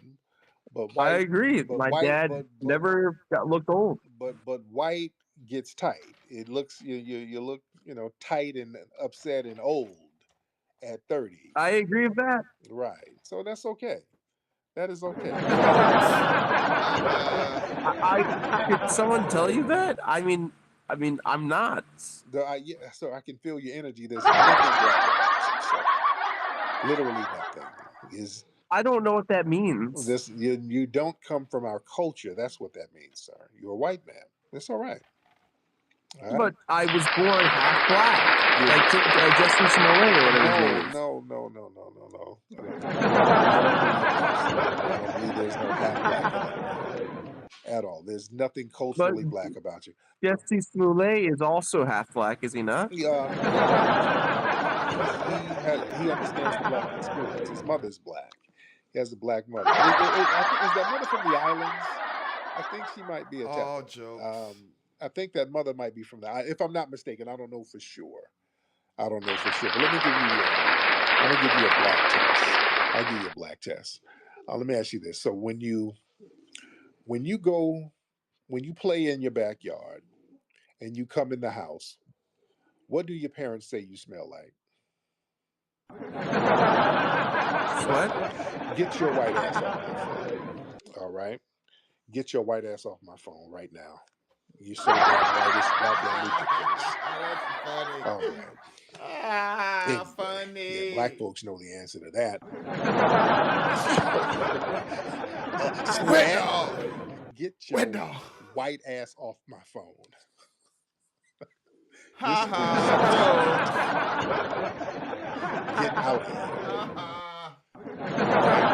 H: I
A: white,
H: agree.
A: but
H: My
A: white,
H: dad never looked old.
A: but white gets tight. It looks you look tight and upset and old at 30.
H: I agree with that.
A: Right. So that's okay. That is okay.
L: ha.
H: Could someone tell you that? I mean, I'm not.
A: Yeah, so I can feel your energy. There's nothing black about you, sir. Literally nothing. Is
H: I don't know what that means.
A: this you don't come from our culture? That's what that means, sir. You're a white man. It's all right. All right.
H: But I was born half black, like Justin Smollett or whatever his name is.
A: No. I don't believe that, sir. I don't believe there's no half black in that man. At all. There's nothing
R: But
A: culturally black about you.
R: Jesse Smollett is also half black, is he not?
A: Yeah, he's half black, but he understands the black experience. His mother's black. He has a black mother. I think is that mother from the islands? I think she might be
L: All
A: Italian.
L: jokes.
A: I think that mother might be from if I'm not mistaken. I don't know for sure. I don't know for sure. But let me give you. I'm gonna give you a black test. I'll give you a black test. Let me ask you this. So when you go when you play in your backyard and you come in the house, what do your parents say you smell like?
R: Sweat?
A: Get your white ass off my phone. All right? Get your white ass off my phone right now. You're so damn white, it's goddamn ridiculous.
L: That's funny.
A: All right. Anyway, yeah, black
L: Funny.
A: folks know the answer to that.
L: Wet
A: Sweat.
L: dog.
A: Get
L: Wet
A: your
L: dog.
A: white ass off my phone.
L: Ha
A: This fool
L: ha.
A: said
L: Jokes.
A: sweat. Get out of here.
L: Ha ha.
A: All right?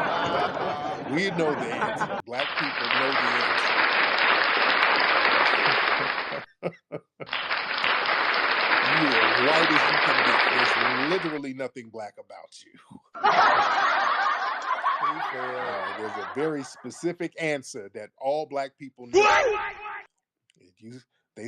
L: Ha ha.
A: We know the answer. Black people know the answer. You are white as you can be. There's literally nothing black about you. There's a very specific answer that all black people know. They